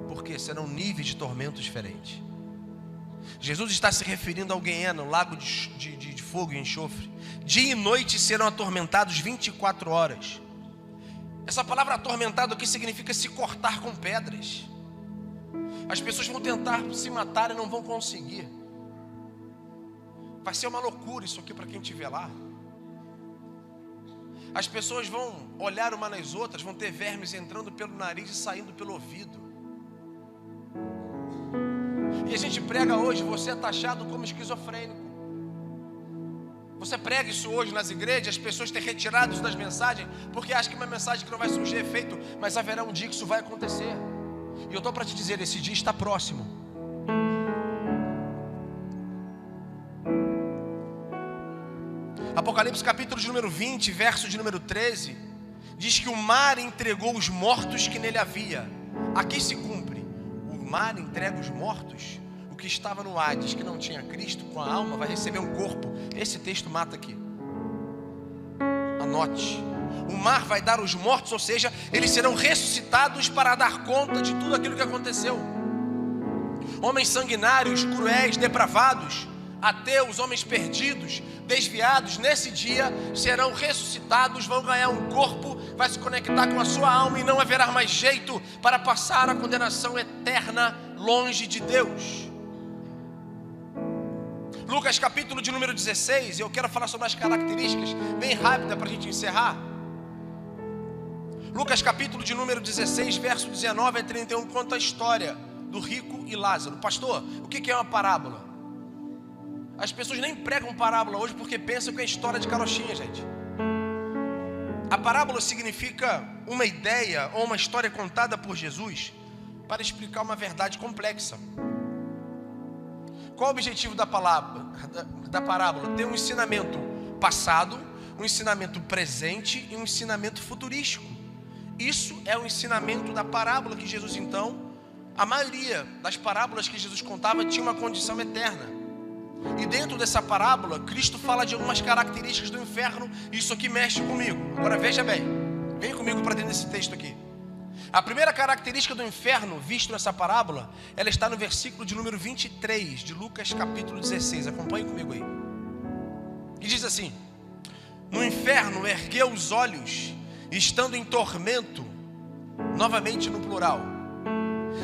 porque serão níveis de tormento diferentes. Jesus está se referindo ao Guiena, o lago de fogo e enxofre. Dia e noite serão atormentados 24 horas. Essa palavra atormentado aqui significa se cortar com pedras. As pessoas vão tentar se matar e não vão conseguir. Vai ser uma loucura isso aqui para quem estiver lá. As pessoas vão olhar uma nas outras, vão ter vermes entrando pelo nariz e saindo pelo ouvido. E a gente prega hoje, você é taxado como esquizofrênico. Você prega isso hoje nas igrejas, as pessoas têm retirado isso das mensagens, porque acham que é uma mensagem que não vai surgir efeito, mas haverá um dia que isso vai acontecer. E eu estou para te dizer, esse dia está próximo. Apocalipse capítulo de número 20, verso de número 13, diz que o mar entregou os mortos que nele havia. Aqui se cumpre: o mar entrega os mortos. O que estava no Hades, que não tinha Cristo, com a alma, vai receber um corpo. Esse texto mata aqui. Anote: o mar vai dar os mortos, ou seja, eles serão ressuscitados para dar conta de tudo aquilo que aconteceu. Homens sanguinários, cruéis, depravados, ateus, homens perdidos, desviados, nesse dia serão ressuscitados, vão ganhar um corpo, vai se conectar com a sua alma e não haverá mais jeito para passar a condenação eterna longe de Deus. Lucas capítulo de número 16, eu quero falar sobre as características bem rápida para a gente encerrar. Lucas capítulo de número 16, verso 19 a 31, conta a história do rico e Lázaro. Pastor, o que é uma parábola? As pessoas nem pregam parábola hoje porque pensam que é história de carochinha, gente. A parábola significa uma ideia ou uma história contada por Jesus para explicar uma verdade complexa. Qual o objetivo da parábola? Ter um ensinamento passado, um ensinamento presente e um ensinamento futurístico. Isso é o ensinamento da parábola que Jesus, então, a maioria das parábolas que Jesus contava tinha uma condição eterna. E dentro dessa parábola, Cristo fala de algumas características do inferno. Isso aqui mexe comigo. Agora veja bem, vem comigo para dentro desse texto aqui. A primeira característica do inferno visto nessa parábola, ela está no versículo de número 23 de Lucas capítulo 16. Acompanhe comigo aí. E diz assim: no inferno ergueu os olhos, estando em tormento, novamente no plural,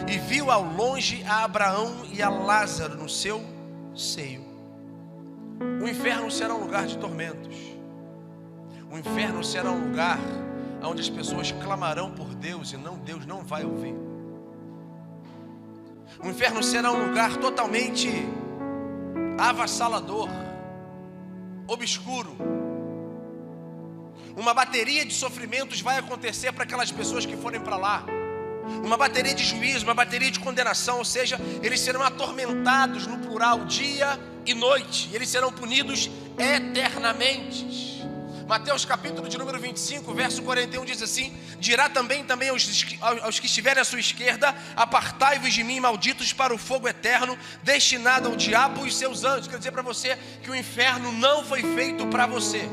e viu ao longe a Abraão e a Lázaro no seu seio. O inferno será um lugar de tormentos. O inferno será um lugar onde as pessoas clamarão por Deus e Deus não vai ouvir. O inferno será um lugar totalmente avassalador, obscuro. Uma bateria de sofrimentos vai acontecer para aquelas pessoas que forem para lá. Uma bateria de juízo, uma bateria de condenação, ou seja, eles serão atormentados no plural, dia e noite, e eles serão punidos eternamente. Mateus capítulo de número 25, verso 41 diz assim: dirá também aos que estiverem à sua esquerda: apartai-vos de mim, malditos, para o fogo eterno, destinado ao diabo e seus anjos. Quero dizer para você que o inferno não foi feito para você.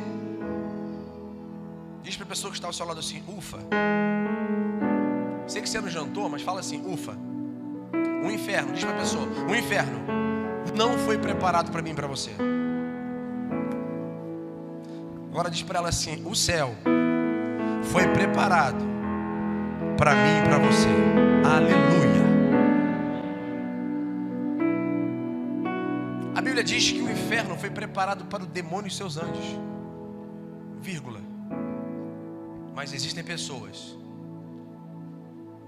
Diz para a pessoa que está ao seu lado assim: ufa. Sei que você não jantou, mas fala assim: ufa. O inferno, diz para a pessoa: o inferno não foi preparado para mim e para você. Agora diz para ela assim: o céu foi preparado para mim e para você. Aleluia. A Bíblia diz que o inferno foi preparado para o demônio e seus anjos, vírgula. Mas existem pessoas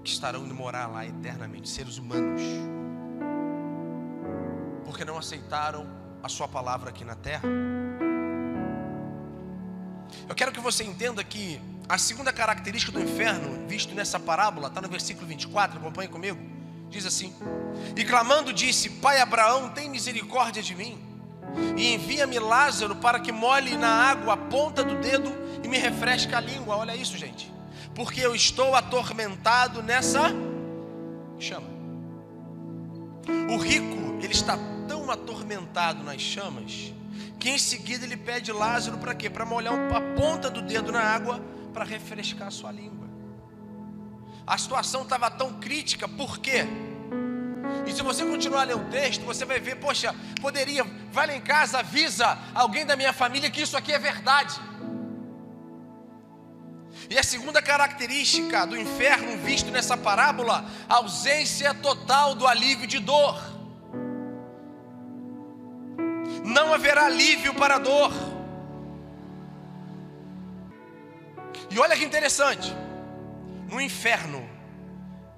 que estarão indo morar lá eternamente, seres humanos, porque não aceitaram a sua palavra aqui na terra. Eu quero que você entenda que a segunda característica do inferno, visto nessa parábola, está no versículo 24, acompanhe comigo. Diz assim: e clamando disse: Pai Abraão, tem misericórdia de mim, e envia-me Lázaro para que molhe na água a ponta do dedo e me refresque a língua. Olha isso, gente. Porque eu estou atormentado nessa chama. O rico, ele está tão atormentado nas chamas, que em seguida ele pede Lázaro para quê? Para molhar a ponta do dedo na água, para refrescar a sua língua. A situação estava tão crítica, por quê? E se você continuar a ler o texto, você vai ver, poxa, vai lá em casa, avisa alguém da minha família que isso aqui é verdade. E a segunda característica do inferno visto nessa parábola, a ausência total do alívio de dor. Não haverá alívio para a dor. E olha que interessante, no inferno,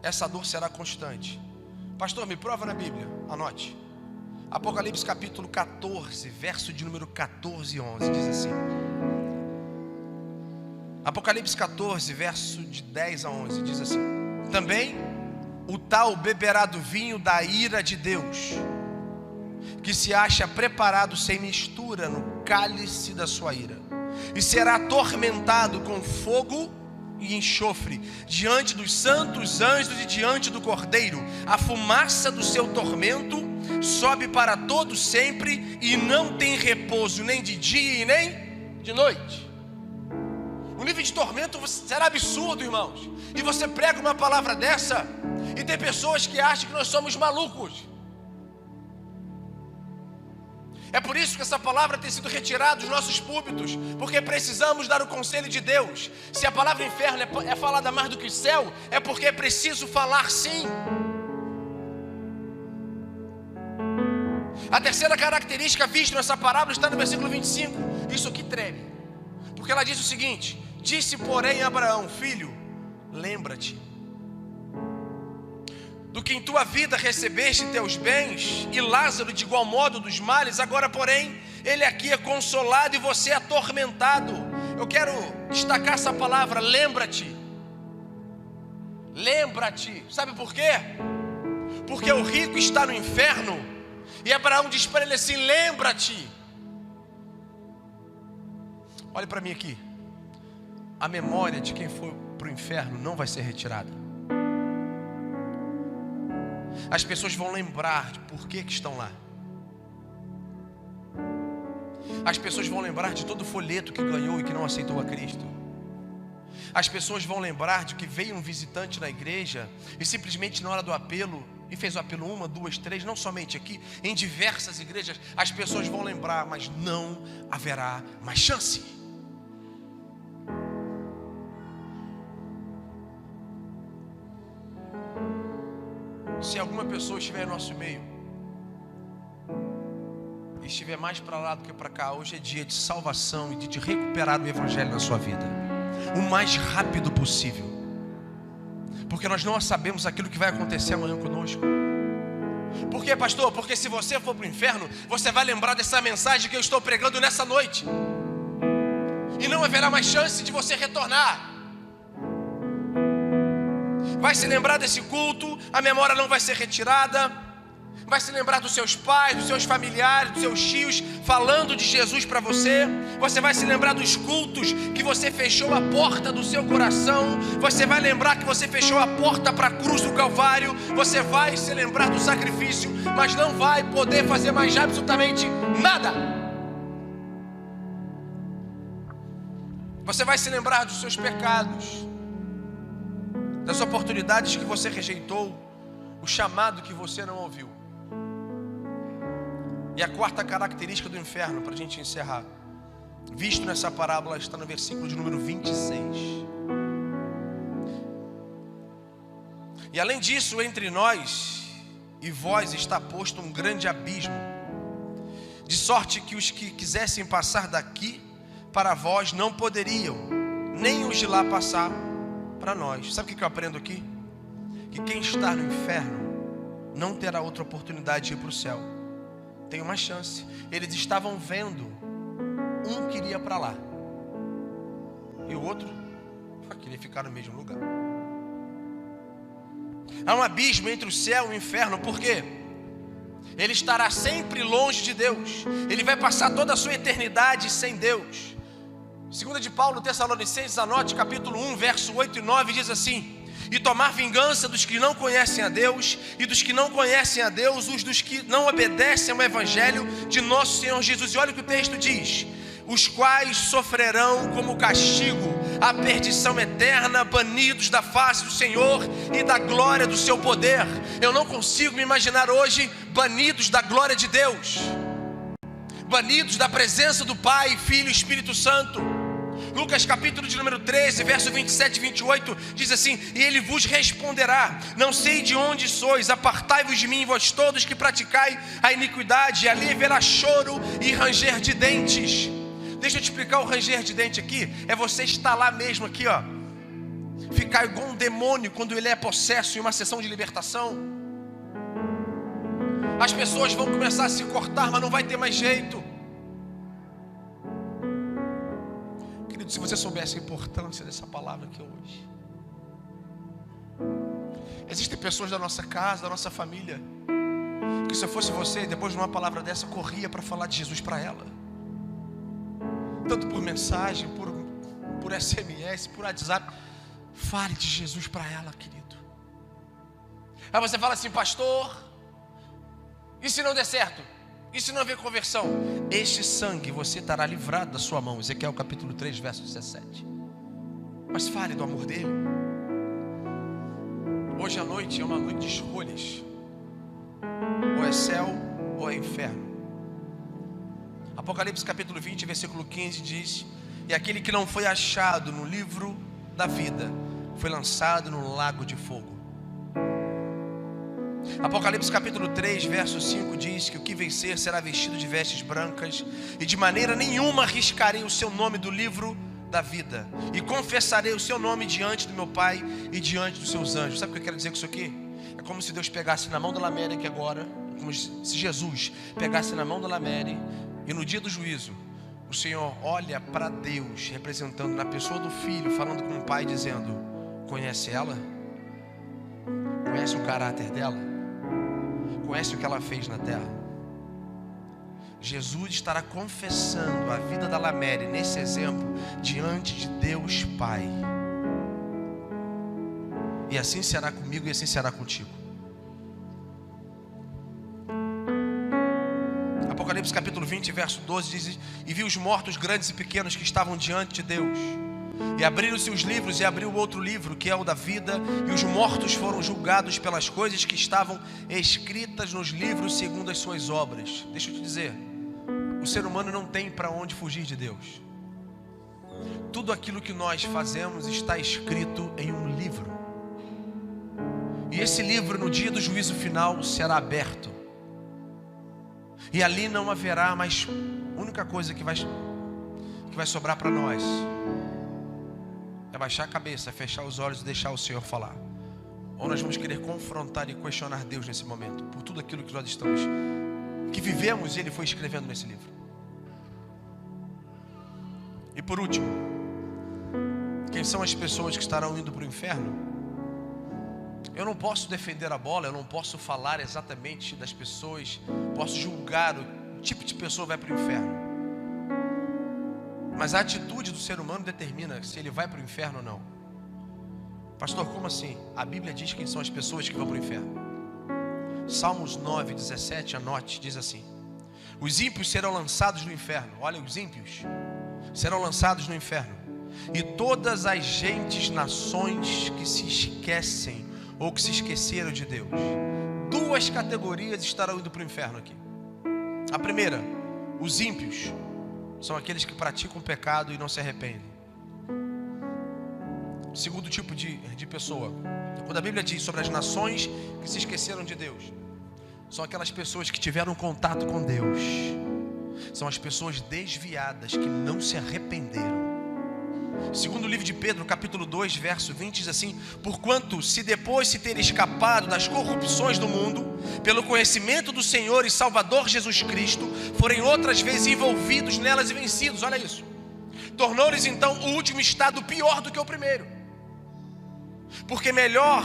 essa dor será constante. Pastor, me prova na Bíblia, anote. Apocalipse capítulo 14, verso de número 14 e 11, diz assim. Apocalipse 14, verso de 10 a 11, diz assim: também o tal beberá do vinho da ira de Deus, que se acha preparado sem mistura no cálice da sua ira, e será atormentado com fogo e enxofre diante dos santos anjos e diante do Cordeiro. A fumaça do seu tormento sobe para todo sempre, e não tem repouso nem de dia e nem de noite. O nível de tormento será absurdo, irmãos. E você prega uma palavra dessa, e tem pessoas que acham que nós somos malucos. É por isso que essa palavra tem sido retirada dos nossos púlpitos, porque precisamos dar o conselho de Deus. Se a palavra inferno é falada mais do que o céu, é porque é preciso falar sim. A terceira característica vista nessa parábola está no versículo 25. Isso aqui treme, porque ela diz o seguinte: disse porém Abraão: filho, lembra-te do que em tua vida recebeste teus bens, e Lázaro de igual modo dos males. Agora porém ele aqui é consolado e você é atormentado. Eu quero destacar essa palavra, lembra-te. Lembra-te. Sabe por quê? Porque o rico está no inferno, e Abraão diz para ele assim: lembra-te. Olhe para mim aqui. A memória de quem foi para o inferno não vai ser retirada. As pessoas vão lembrar de por que estão lá. As pessoas vão lembrar de todo o folheto que ganhou e que não aceitou a Cristo. As pessoas vão lembrar de que veio um visitante na igreja e simplesmente na hora do apelo, e fez o apelo 1, 2, 3, não somente aqui, em diversas igrejas. As pessoas vão lembrar, mas não haverá mais chance. Se alguma pessoa estiver em nosso meio e estiver mais para lá do que para cá, hoje é dia de salvação e de recuperar o evangelho na sua vida o mais rápido possível, porque nós não sabemos aquilo que vai acontecer amanhã conosco. Por quê, pastor? Porque se você for para o inferno, você vai lembrar dessa mensagem que eu estou pregando nessa noite, e não haverá mais chance de você retornar. Vai se lembrar desse culto, a memória não vai ser retirada. Vai se lembrar dos seus pais, dos seus familiares, dos seus tios falando de Jesus para você. Você vai se lembrar dos cultos que você fechou a porta do seu coração. Você vai lembrar que você fechou a porta para a cruz do Calvário. Você vai se lembrar do sacrifício, mas não vai poder fazer mais absolutamente nada. Você vai se lembrar dos seus pecados, das oportunidades que você rejeitou, o chamado que você não ouviu. E a quarta característica do inferno, para a gente encerrar, visto nessa parábola, está no versículo de número 26. E além disso, entre nós e vós está posto um grande abismo, de sorte que os que quisessem passar daqui para vós não poderiam, nem os de lá passar para nós. Sabe o que eu aprendo aqui? Que quem está no inferno não terá outra oportunidade de ir para o céu. Tem uma chance. Eles estavam vendo um que iria para lá, e o outro queria ficar no mesmo lugar. Há um abismo entre o céu e o inferno, por quê? Ele estará sempre longe de Deus. Ele vai passar toda a sua eternidade sem Deus. 2 de Paulo, Tessalonicenses, anote, capítulo 1, verso 8 e 9, diz assim: e tomar vingança dos que não conhecem a Deus, e dos que não conhecem a Deus, os dos que não obedecem ao Evangelho de nosso Senhor Jesus. E olha o que o texto diz: os quais sofrerão como castigo a perdição eterna, banidos da face do Senhor e da glória do seu poder. Eu não consigo me imaginar hoje banidos da glória de Deus, banidos da presença do Pai, Filho e Espírito Santo. Lucas capítulo de número 13, verso 27 e 28, diz assim: e ele vos responderá: não sei de onde sois, apartai-vos de mim, vós todos que praticai a iniquidade, e ali haverá choro e ranger de dentes. Deixa eu te explicar o ranger de dente aqui. É você estar lá mesmo aqui, ó, ficar igual um demônio quando ele é possesso em uma sessão de libertação. As pessoas vão começar a se cortar, mas não vai ter mais jeito. Querido, se você soubesse a importância dessa palavra aqui hoje. Existem pessoas da nossa casa, da nossa família, que se eu fosse você, depois de uma palavra dessa, corria para falar de Jesus para ela. Tanto por mensagem, por SMS, por WhatsApp. Fale de Jesus para ela, querido. Aí você fala assim: pastor, e se não der certo? E se não haver conversão? Este sangue você estará livrado da sua mão. Ezequiel capítulo 3, verso 17. Mas fale do amor dele. Hoje à noite é uma noite de escolhas. Ou é céu ou é inferno. Apocalipse capítulo 20, versículo 15 diz: e aquele que não foi achado no livro da vida foi lançado no lago de fogo. Apocalipse capítulo 3, verso 5 diz que o que vencer será vestido de vestes brancas, e de maneira nenhuma riscarei o seu nome do livro da vida, e confessarei o seu nome diante do meu Pai e diante dos seus anjos. Sabe o que eu quero dizer com isso aqui? É como se Deus pegasse na mão da Laméria aqui agora, como se Jesus pegasse na mão da Laméria, e no dia do juízo, o Senhor olha para Deus, representando na pessoa do Filho, falando com o Pai, dizendo: conhece ela? Conhece o caráter dela? Conhece o que ela fez na terra? Jesus estará confessando a vida da Laméria, nesse exemplo, diante de Deus Pai. E assim será comigo e assim será contigo. Apocalipse capítulo 20, verso 12 diz: e vi os mortos grandes e pequenos que estavam diante de Deus, e abriram-se os livros, e abriu outro livro, que é o da vida, e os mortos foram julgados pelas coisas que estavam escritas nos livros segundo as suas obras. Deixa eu te dizer, o ser humano não tem para onde fugir de Deus. Tudo aquilo que nós fazemos está escrito em um livro, e esse livro no dia do juízo final será aberto, e ali não haverá mais. A única coisa que vai sobrar para nós é baixar a cabeça, fechar os olhos e deixar o Senhor falar. Ou nós vamos querer confrontar e questionar Deus nesse momento, por tudo aquilo que nós estamos, que vivemos, e Ele foi escrevendo nesse livro. E por último, quem são as pessoas que estarão indo para o inferno? Eu não posso defender a bola, eu não posso falar exatamente das pessoas, posso julgar o tipo de pessoa que vai para o inferno. Mas a atitude do ser humano determina se ele vai para o inferno ou não. Pastor, como assim? A Bíblia diz quem são as pessoas que vão para o inferno. Salmos 9, 17, anote, diz assim: os ímpios serão lançados no inferno. Olha, os ímpios serão lançados no inferno, e todas as gentes, nações que se esquecem ou que se esqueceram de Deus. Duas categorias estarão indo para o inferno aqui. A primeira, os ímpios, são aqueles que praticam o pecado e não se arrependem. O segundo tipo de pessoa, quando a Bíblia diz sobre as nações que se esqueceram de Deus, são aquelas pessoas que tiveram contato com Deus, são as pessoas desviadas que não se arrependeram. Segundo o livro de Pedro, capítulo 2, verso 20, diz assim: porquanto, se depois se ter escapado das corrupções do mundo, pelo conhecimento do Senhor e Salvador Jesus Cristo, forem outras vezes envolvidos nelas e vencidos. Olha isso. tornou-lhes então o último estado pior do que o primeiro. Porque melhor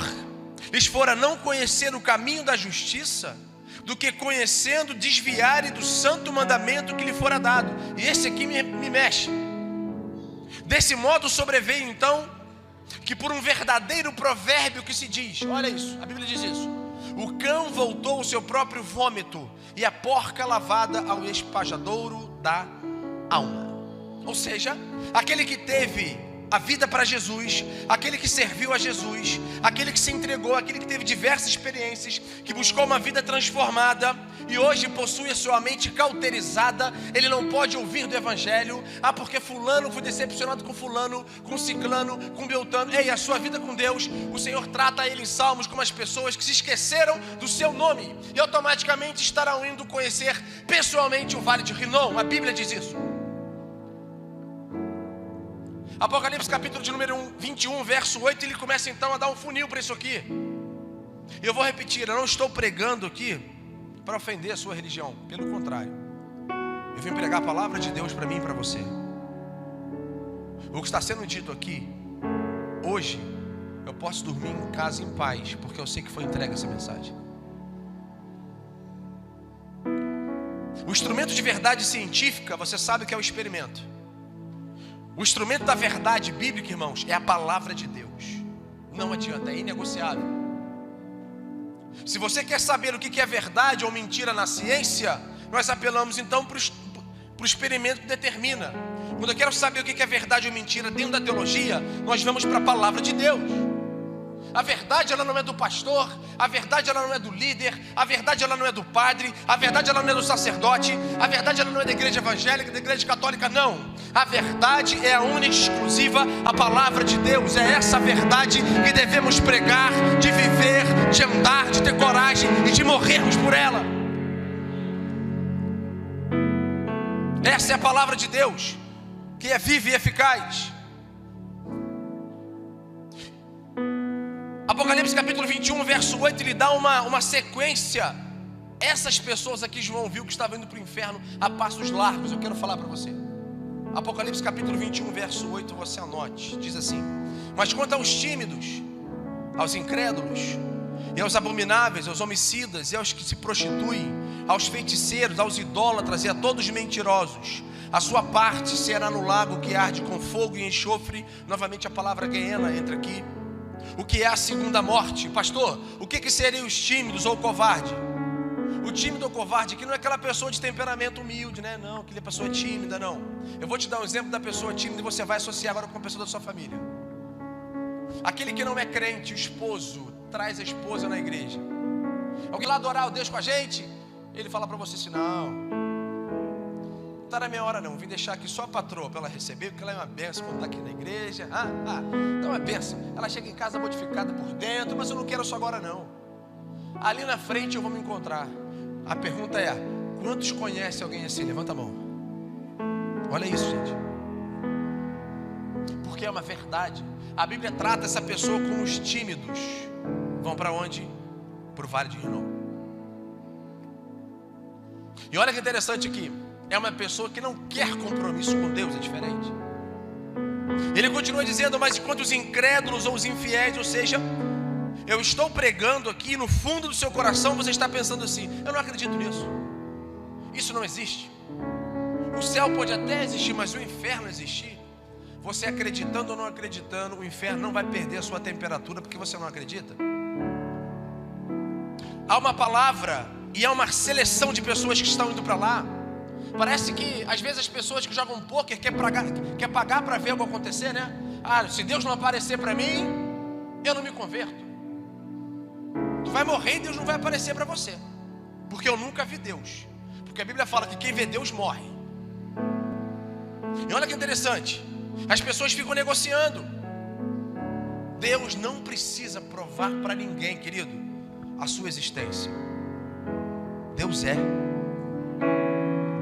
lhes fora não conhecer o caminho da justiça, do que conhecendo desviarem do santo mandamento que lhe fora dado. E esse aqui me mexe. Desse modo sobreveio então, que por um verdadeiro provérbio que se diz, olha isso, a Bíblia diz isso: o cão voltou ao seu próprio vômito, e a porca lavada ao espajadouro da alma. Ou seja, aquele que teve a vida para Jesus, aquele que serviu a Jesus, aquele que se entregou, aquele que teve diversas experiências, que buscou uma vida transformada e hoje possui a sua mente cauterizada, ele não pode ouvir do Evangelho. Ah, porque fulano foi decepcionado com fulano, com ciclano, com beltano. Ei, a sua vida com Deus, o Senhor trata ele em Salmos como as pessoas que se esqueceram do seu nome e automaticamente estarão indo conhecer pessoalmente o Vale de Rinom. A Bíblia diz isso. Apocalipse capítulo de número 21, verso 8, ele começa então a dar um funil para isso aqui. Eu vou repetir, eu não estou pregando aqui para ofender a sua religião, pelo contrário. Eu vim pregar a palavra de Deus para mim e para você. O que está sendo dito aqui, hoje, eu posso dormir em casa em paz, porque eu sei que foi entregue essa mensagem. O instrumento de verdade científica, você sabe que é o experimento. O instrumento da verdade bíblica, irmãos, é a palavra de Deus. Não adianta, é inegociável. Se você quer saber o que é verdade ou mentira na ciência, nós apelamos então para o experimento que determina. Quando eu quero saber o que é verdade ou mentira dentro da teologia, nós vamos para a palavra de Deus. A verdade ela não é do pastor, a verdade ela não é do líder, a verdade ela não é do padre, a verdade ela não é do sacerdote, a verdade ela não é da igreja evangélica, da igreja católica, não. A verdade é a única e exclusiva, a palavra de Deus. É essa verdade que devemos pregar, de viver, de andar, de ter coragem e de morrermos por ela. Essa é a palavra de Deus, que é viva e eficaz. Apocalipse capítulo 21, verso 8, ele dá uma sequência. Essas pessoas aqui João viu que estavam indo para o inferno a passos largos. Eu quero falar para você. Apocalipse capítulo 21, verso 8, você anote. Diz assim: mas quanto aos tímidos, aos incrédulos, e aos abomináveis, aos homicidas, e aos que se prostituem, aos feiticeiros, aos idólatras e a todos os mentirosos, a sua parte será no lago que arde com fogo e enxofre. Novamente a palavra Guiena entra aqui. O que é a segunda morte? Pastor, o que seriam os tímidos ou covarde? O tímido ou covarde aqui não é aquela pessoa de temperamento humilde, né? Não, aquela pessoa tímida, não. Eu vou te dar um exemplo da pessoa tímida e você vai associar agora com a pessoa da sua família. Aquele que não é crente, o esposo, traz a esposa na igreja. Alguém lá adorar o Deus com a gente, ele fala para você assim: não tá na minha hora não, vim deixar aqui só a patroa para ela receber, porque ela é uma benção quando está aqui na igreja. Então é benção. Ela chega em casa modificada por dentro, mas eu não quero isso agora não. Ali na frente eu vou me encontrar. A pergunta é: quantos conhecem alguém assim? Levanta a mão. Olha isso, gente. Porque é uma verdade. A Bíblia trata essa pessoa como os tímidos. Vão para onde? Para o Vale de Rinom. E olha que interessante aqui. É uma pessoa que não quer compromisso com Deus, é diferente. Ele continua dizendo: mas enquanto os incrédulos ou os infiéis, ou seja, eu estou pregando aqui, no fundo do seu coração você está pensando assim: eu não acredito nisso, isso não existe. O céu pode até existir, mas o inferno existir. Você acreditando ou não acreditando, o inferno não vai perder a sua temperatura porque você não acredita. Há uma palavra e há uma seleção de pessoas que estão indo para lá. Parece que às vezes as pessoas que jogam pôquer quer pagar para ver algo acontecer, né? Se Deus não aparecer para mim, eu não me converto. Tu vai morrer e Deus não vai aparecer para você, porque eu nunca vi Deus. Porque a Bíblia fala que quem vê Deus morre. E olha que interessante, as pessoas ficam negociando. Deus não precisa provar para ninguém, querido, a sua existência. Deus é.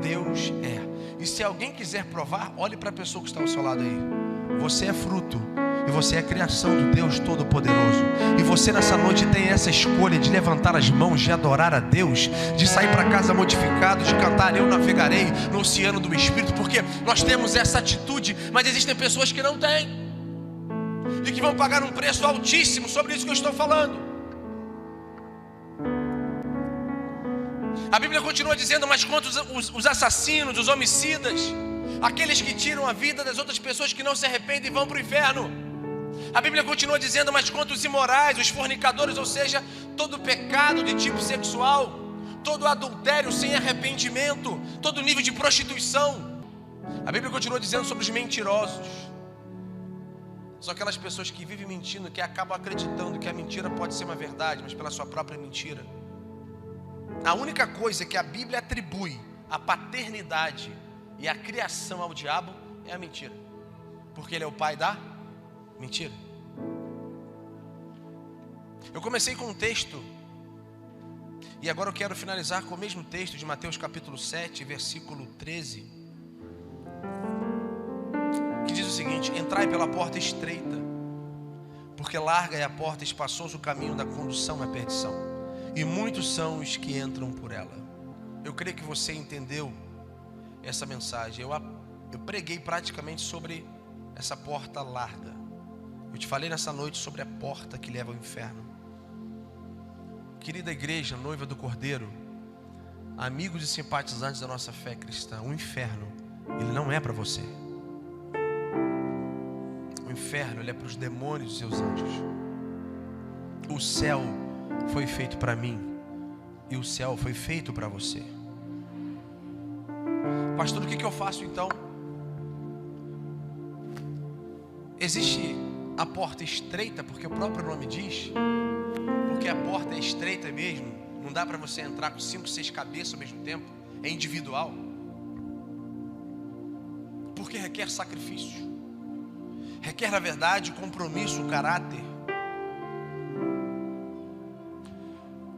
Deus é. E se alguém quiser provar, olhe para a pessoa que está ao seu lado aí. Você é fruto. E você é a criação do Deus Todo-Poderoso. E você nessa noite tem essa escolha de levantar as mãos, de adorar a Deus, de sair para casa modificado, de cantar Eu Navegarei no Oceano do Espírito, porque nós temos essa atitude, mas existem pessoas que não têm, e que vão pagar um preço altíssimo sobre isso que eu estou falando. A Bíblia continua dizendo: mas quanto os assassinos, os homicidas, aqueles que tiram a vida das outras pessoas que não se arrependem, vão para o inferno. A Bíblia continua dizendo: mas quanto os imorais, os fornicadores, ou seja, todo pecado de tipo sexual, todo adultério sem arrependimento, todo nível de prostituição. A Bíblia continua dizendo sobre os mentirosos. São aquelas pessoas que vivem mentindo, que acabam acreditando que a mentira pode ser uma verdade, mas pela sua própria mentira. A única coisa que a Bíblia atribui a paternidade e a criação ao diabo é a mentira, porque ele é o pai da mentira. Eu comecei com um texto, e agora eu quero finalizar com o mesmo texto de Mateus capítulo 7, versículo 13, que diz o seguinte: entrai pela porta estreita, porque larga é a porta, espaçoso o caminho da condução à perdição, e muitos são os que entram por ela. Eu creio que você entendeu essa mensagem. Eu preguei praticamente sobre essa porta larga. Eu te falei nessa noite sobre a porta que leva ao inferno. Querida igreja, noiva do Cordeiro, amigos e simpatizantes da nossa fé cristã, o inferno, ele não é para você. O inferno, ele é para os demônios e seus anjos. O céu foi feito para mim, e o céu foi feito para você. Pastor, o que eu faço então? Existe a porta estreita, porque o próprio nome diz, porque a porta é estreita mesmo, não dá para você entrar com 5, 6 cabeças ao mesmo tempo, é individual, porque requer sacrifício, requer na verdade compromisso, caráter.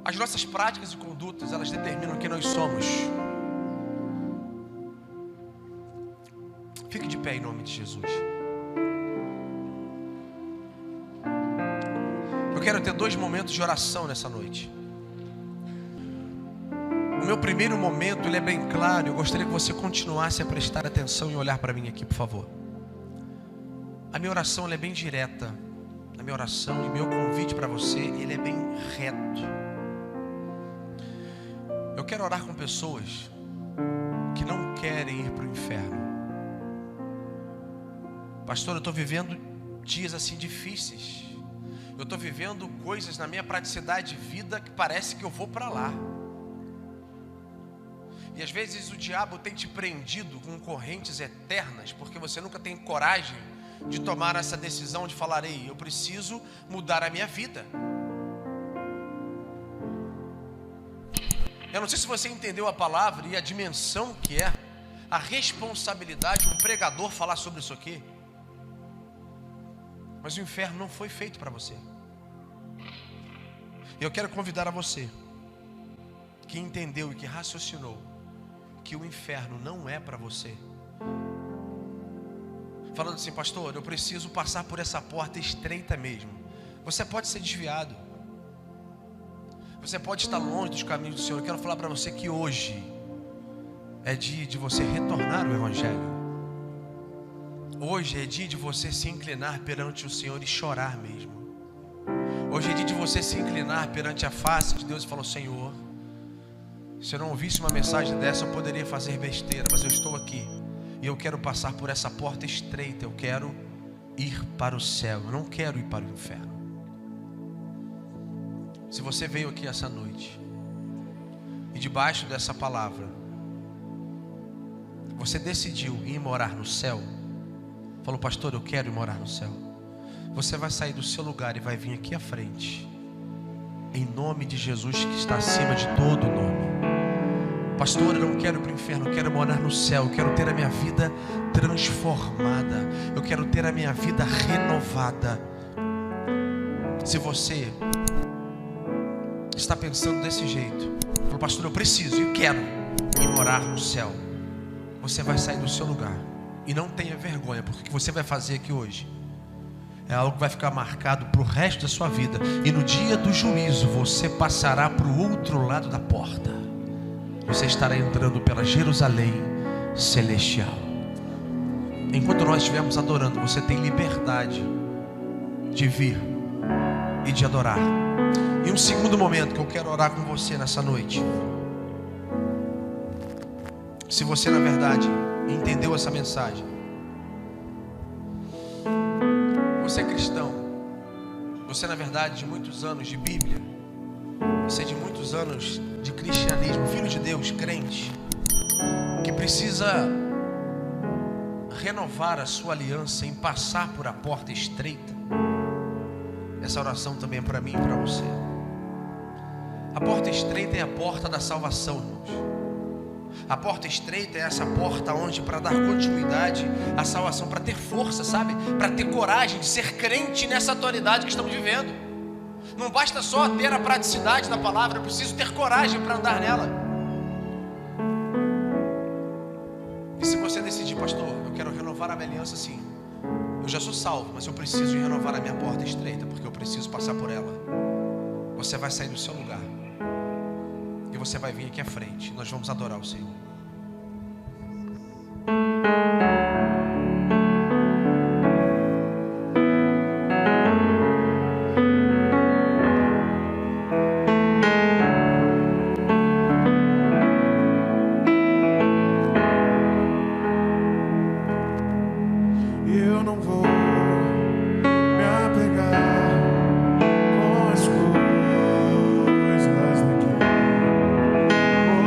As nossas práticas e condutas, elas determinam quem nós somos. Fique de pé em nome de Jesus. Eu quero ter 2 momentos de oração nessa noite. O meu primeiro momento, ele é bem claro. Eu gostaria que você continuasse a prestar atenção e olhar para mim aqui, por favor. A minha oração, ela é bem direta. A minha oração e meu convite para você, ele é bem reto. Eu quero orar com pessoas que não querem ir para o inferno. Pastor, eu estou vivendo dias assim difíceis. Eu estou vivendo coisas na minha praticidade de vida que parece que eu vou para lá. E às vezes o diabo tem te prendido com correntes eternas, porque você nunca tem coragem de tomar essa decisão de falar: ei, eu preciso mudar a minha vida. Eu não sei se você entendeu a palavra e a dimensão que é a responsabilidade de um pregador falar sobre isso aqui. Mas o inferno não foi feito para você. Eu quero convidar a você que entendeu e que raciocinou que o inferno não é para você, falando assim: pastor, eu preciso passar por essa porta estreita mesmo. Você pode ser desviado, você pode estar longe dos caminhos do Senhor. Eu quero falar para você que hoje é dia de você retornar ao Evangelho. Hoje é dia de você se inclinar perante o Senhor e chorar mesmo. Hoje é dia de você se inclinar perante a face de Deus e falar: Senhor, se eu não ouvisse uma mensagem dessa, eu poderia fazer besteira, mas eu estou aqui e eu quero passar por essa porta estreita. Eu quero ir para o céu, eu não quero ir para o inferno. Se você veio aqui essa noite e debaixo dessa palavra você decidiu ir morar no céu, falou: pastor, eu quero ir morar no céu, você vai sair do seu lugar e vai vir aqui à frente, em nome de Jesus que está acima de todo nome. Pastor, eu não quero ir para o inferno, eu quero morar no céu, eu quero ter a minha vida transformada, eu quero ter a minha vida renovada. Se você está pensando desse jeito, falou: pastor, eu preciso e quero ir morar no céu, você vai sair do seu lugar e não tenha vergonha, porque o que você vai fazer aqui hoje é algo que vai ficar marcado para o resto da sua vida. E no dia do juízo você passará para o outro lado da porta. Você estará entrando pela Jerusalém celestial. Enquanto nós estivermos adorando, você tem liberdade de vir e de adorar. E um segundo momento que eu quero orar com você nessa noite. Se você na verdade entendeu essa mensagem, você é cristão, você na verdade de muitos anos de Bíblia, você de muitos anos de cristianismo, filho de Deus, crente, que precisa renovar a sua aliança em passar por a porta estreita. Essa oração também é para mim e para você. A porta estreita é a porta da salvação, irmãos. A porta estreita é essa porta onde, para dar continuidade à salvação, para ter força, sabe? Para ter coragem de ser crente nessa atualidade que estamos vivendo. Não basta só ter a praticidade da palavra, eu preciso ter coragem para andar nela. E se você decidir, pastor, eu quero renovar a minha aliança, sim. Eu já sou salvo, mas eu preciso renovar a minha porta estreita, porque eu preciso passar por ela. Você vai sair do seu lugar e você vai vir aqui à frente. Nós vamos adorar o Senhor.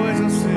Pois eu sei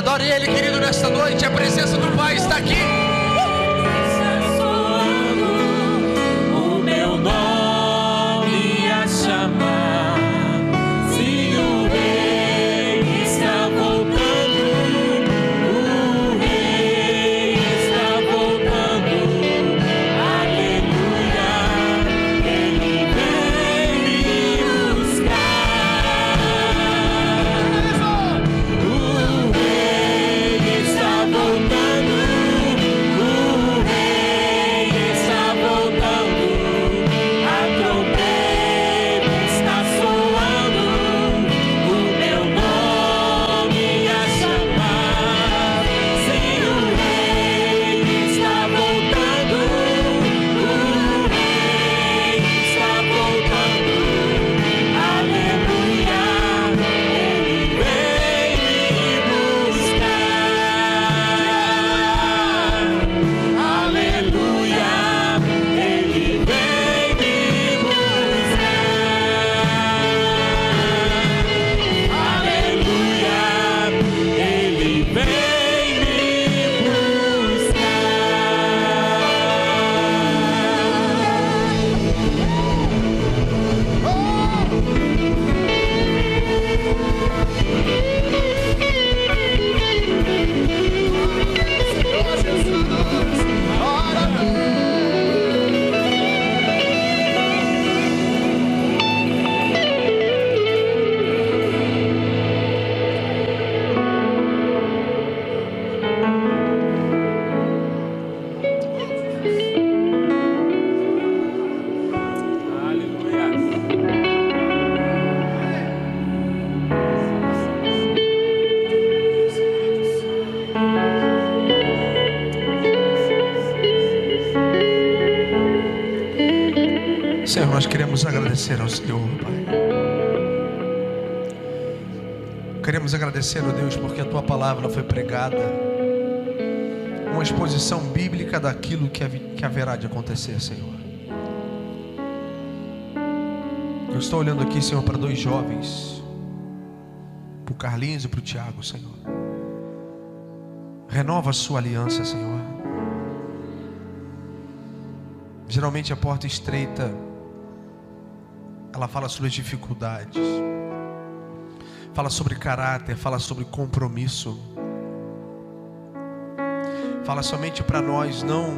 Adore Ele, querido, nesta noite. A presença do Pai está aqui. Está soando o meu nome a chamar. Sim, o Rei está voltando. O Rei está voltando. Aleluia. Ele vem me buscar. O Rei está voltando. O Rei está voltando. A trombeta está soando. O meu nome a chamar. Sim, o Rei está voltando. O Rei está voltando. Aleluia. Ele vem me buscar. Aleluia. Ele vem me buscar. Aleluia. Ele vem me Senhor, nós queremos agradecer ao Senhor, Pai. Queremos agradecer, ó Deus, porque a Tua palavra foi pregada, uma exposição bíblica daquilo que haverá de acontecer, Senhor. Eu estou olhando aqui, Senhor, para dois jovens, para o Carlinhos e para o Tiago, Senhor. Renova a sua aliança, Senhor. Geralmente a porta estreita, ela fala sobre as dificuldades, fala sobre caráter, fala sobre compromisso, fala somente para nós não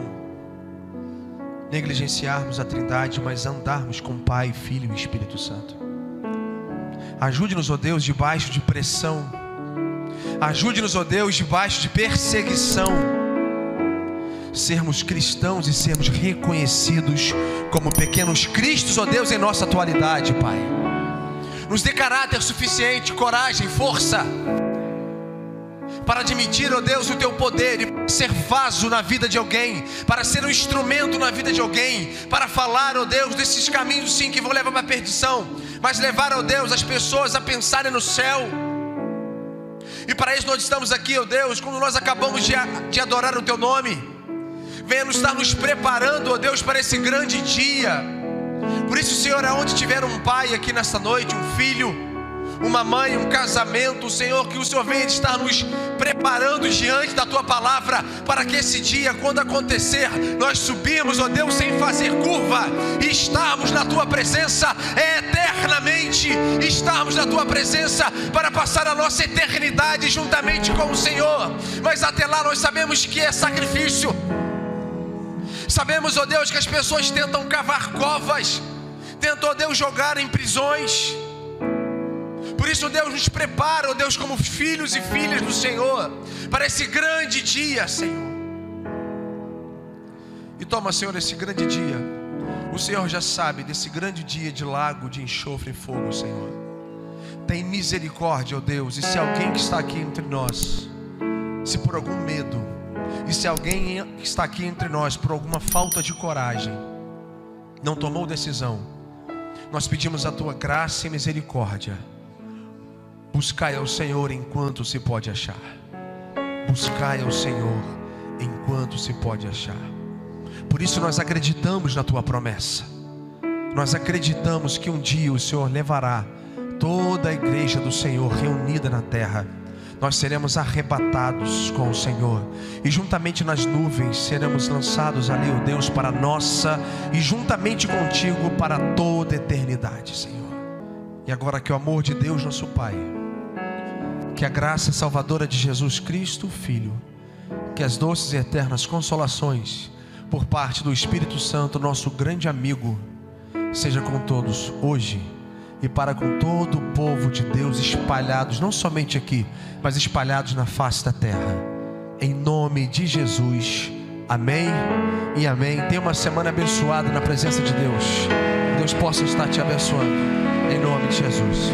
negligenciarmos a Trindade, mas andarmos com Pai, Filho e Espírito Santo. Ajude-nos, ó Deus, debaixo de pressão. Ajude-nos, ó Deus, debaixo de perseguição, sermos cristãos e sermos reconhecidos como pequenos cristos, ó Deus, em nossa atualidade, Pai. Nos dê caráter suficiente, coragem, força para admitir, ó Deus, o Teu poder e ser vaso na vida de alguém, para ser um instrumento na vida de alguém, para falar, ó Deus, desses caminhos sim que vão levar para a perdição, mas levar, ó Deus, as pessoas a pensarem no céu. E para isso nós estamos aqui, ó Deus, quando nós acabamos de adorar o Teu nome. Venha estar nos preparando, ó Deus, para esse grande dia. Por isso, Senhor, aonde tiver um pai aqui nesta noite, um filho, uma mãe, um casamento, Senhor, que o Senhor venha estar nos preparando diante da Tua palavra, para que esse dia, quando acontecer, nós subirmos, ó Deus, sem fazer curva, e estarmos na Tua presença eternamente, estarmos na Tua presença para passar a nossa eternidade juntamente com o Senhor. Mas até lá nós sabemos que é sacrifício. Sabemos, ó Deus, que as pessoas tentam cavar covas, tentam, ó Deus, jogar em prisões. Por isso, Deus, nos prepara, ó Deus, como filhos e filhas do Senhor, para esse grande dia, Senhor. E toma, Senhor, esse grande dia. O Senhor já sabe desse grande dia de lago de enxofre e fogo, Senhor. Tem misericórdia, ó Deus. E se alguém que está aqui entre nós, se por algum medo, e se alguém que está aqui entre nós, por alguma falta de coragem, não tomou decisão, nós pedimos a Tua graça e misericórdia. Buscai ao Senhor enquanto se pode achar. Buscai ao Senhor enquanto se pode achar. Por isso nós acreditamos na Tua promessa. Nós acreditamos que um dia o Senhor levará toda a igreja do Senhor reunida na terra. nós seremos arrebatados com o Senhor, e juntamente nas nuvens seremos lançados ali, ó Deus, para a nossa, e juntamente contigo para toda a eternidade, Senhor. E agora que o amor de Deus nosso Pai, que a graça salvadora de Jesus Cristo, Filho, que as doces e eternas consolações por parte do Espírito Santo, nosso grande amigo, seja com todos hoje e para com todo o povo de Deus espalhados, não somente aqui, mas espalhados na face da terra, em nome de Jesus, amém e amém. Tenha uma semana abençoada na presença de Deus. Deus possa estar te abençoando, em nome de Jesus.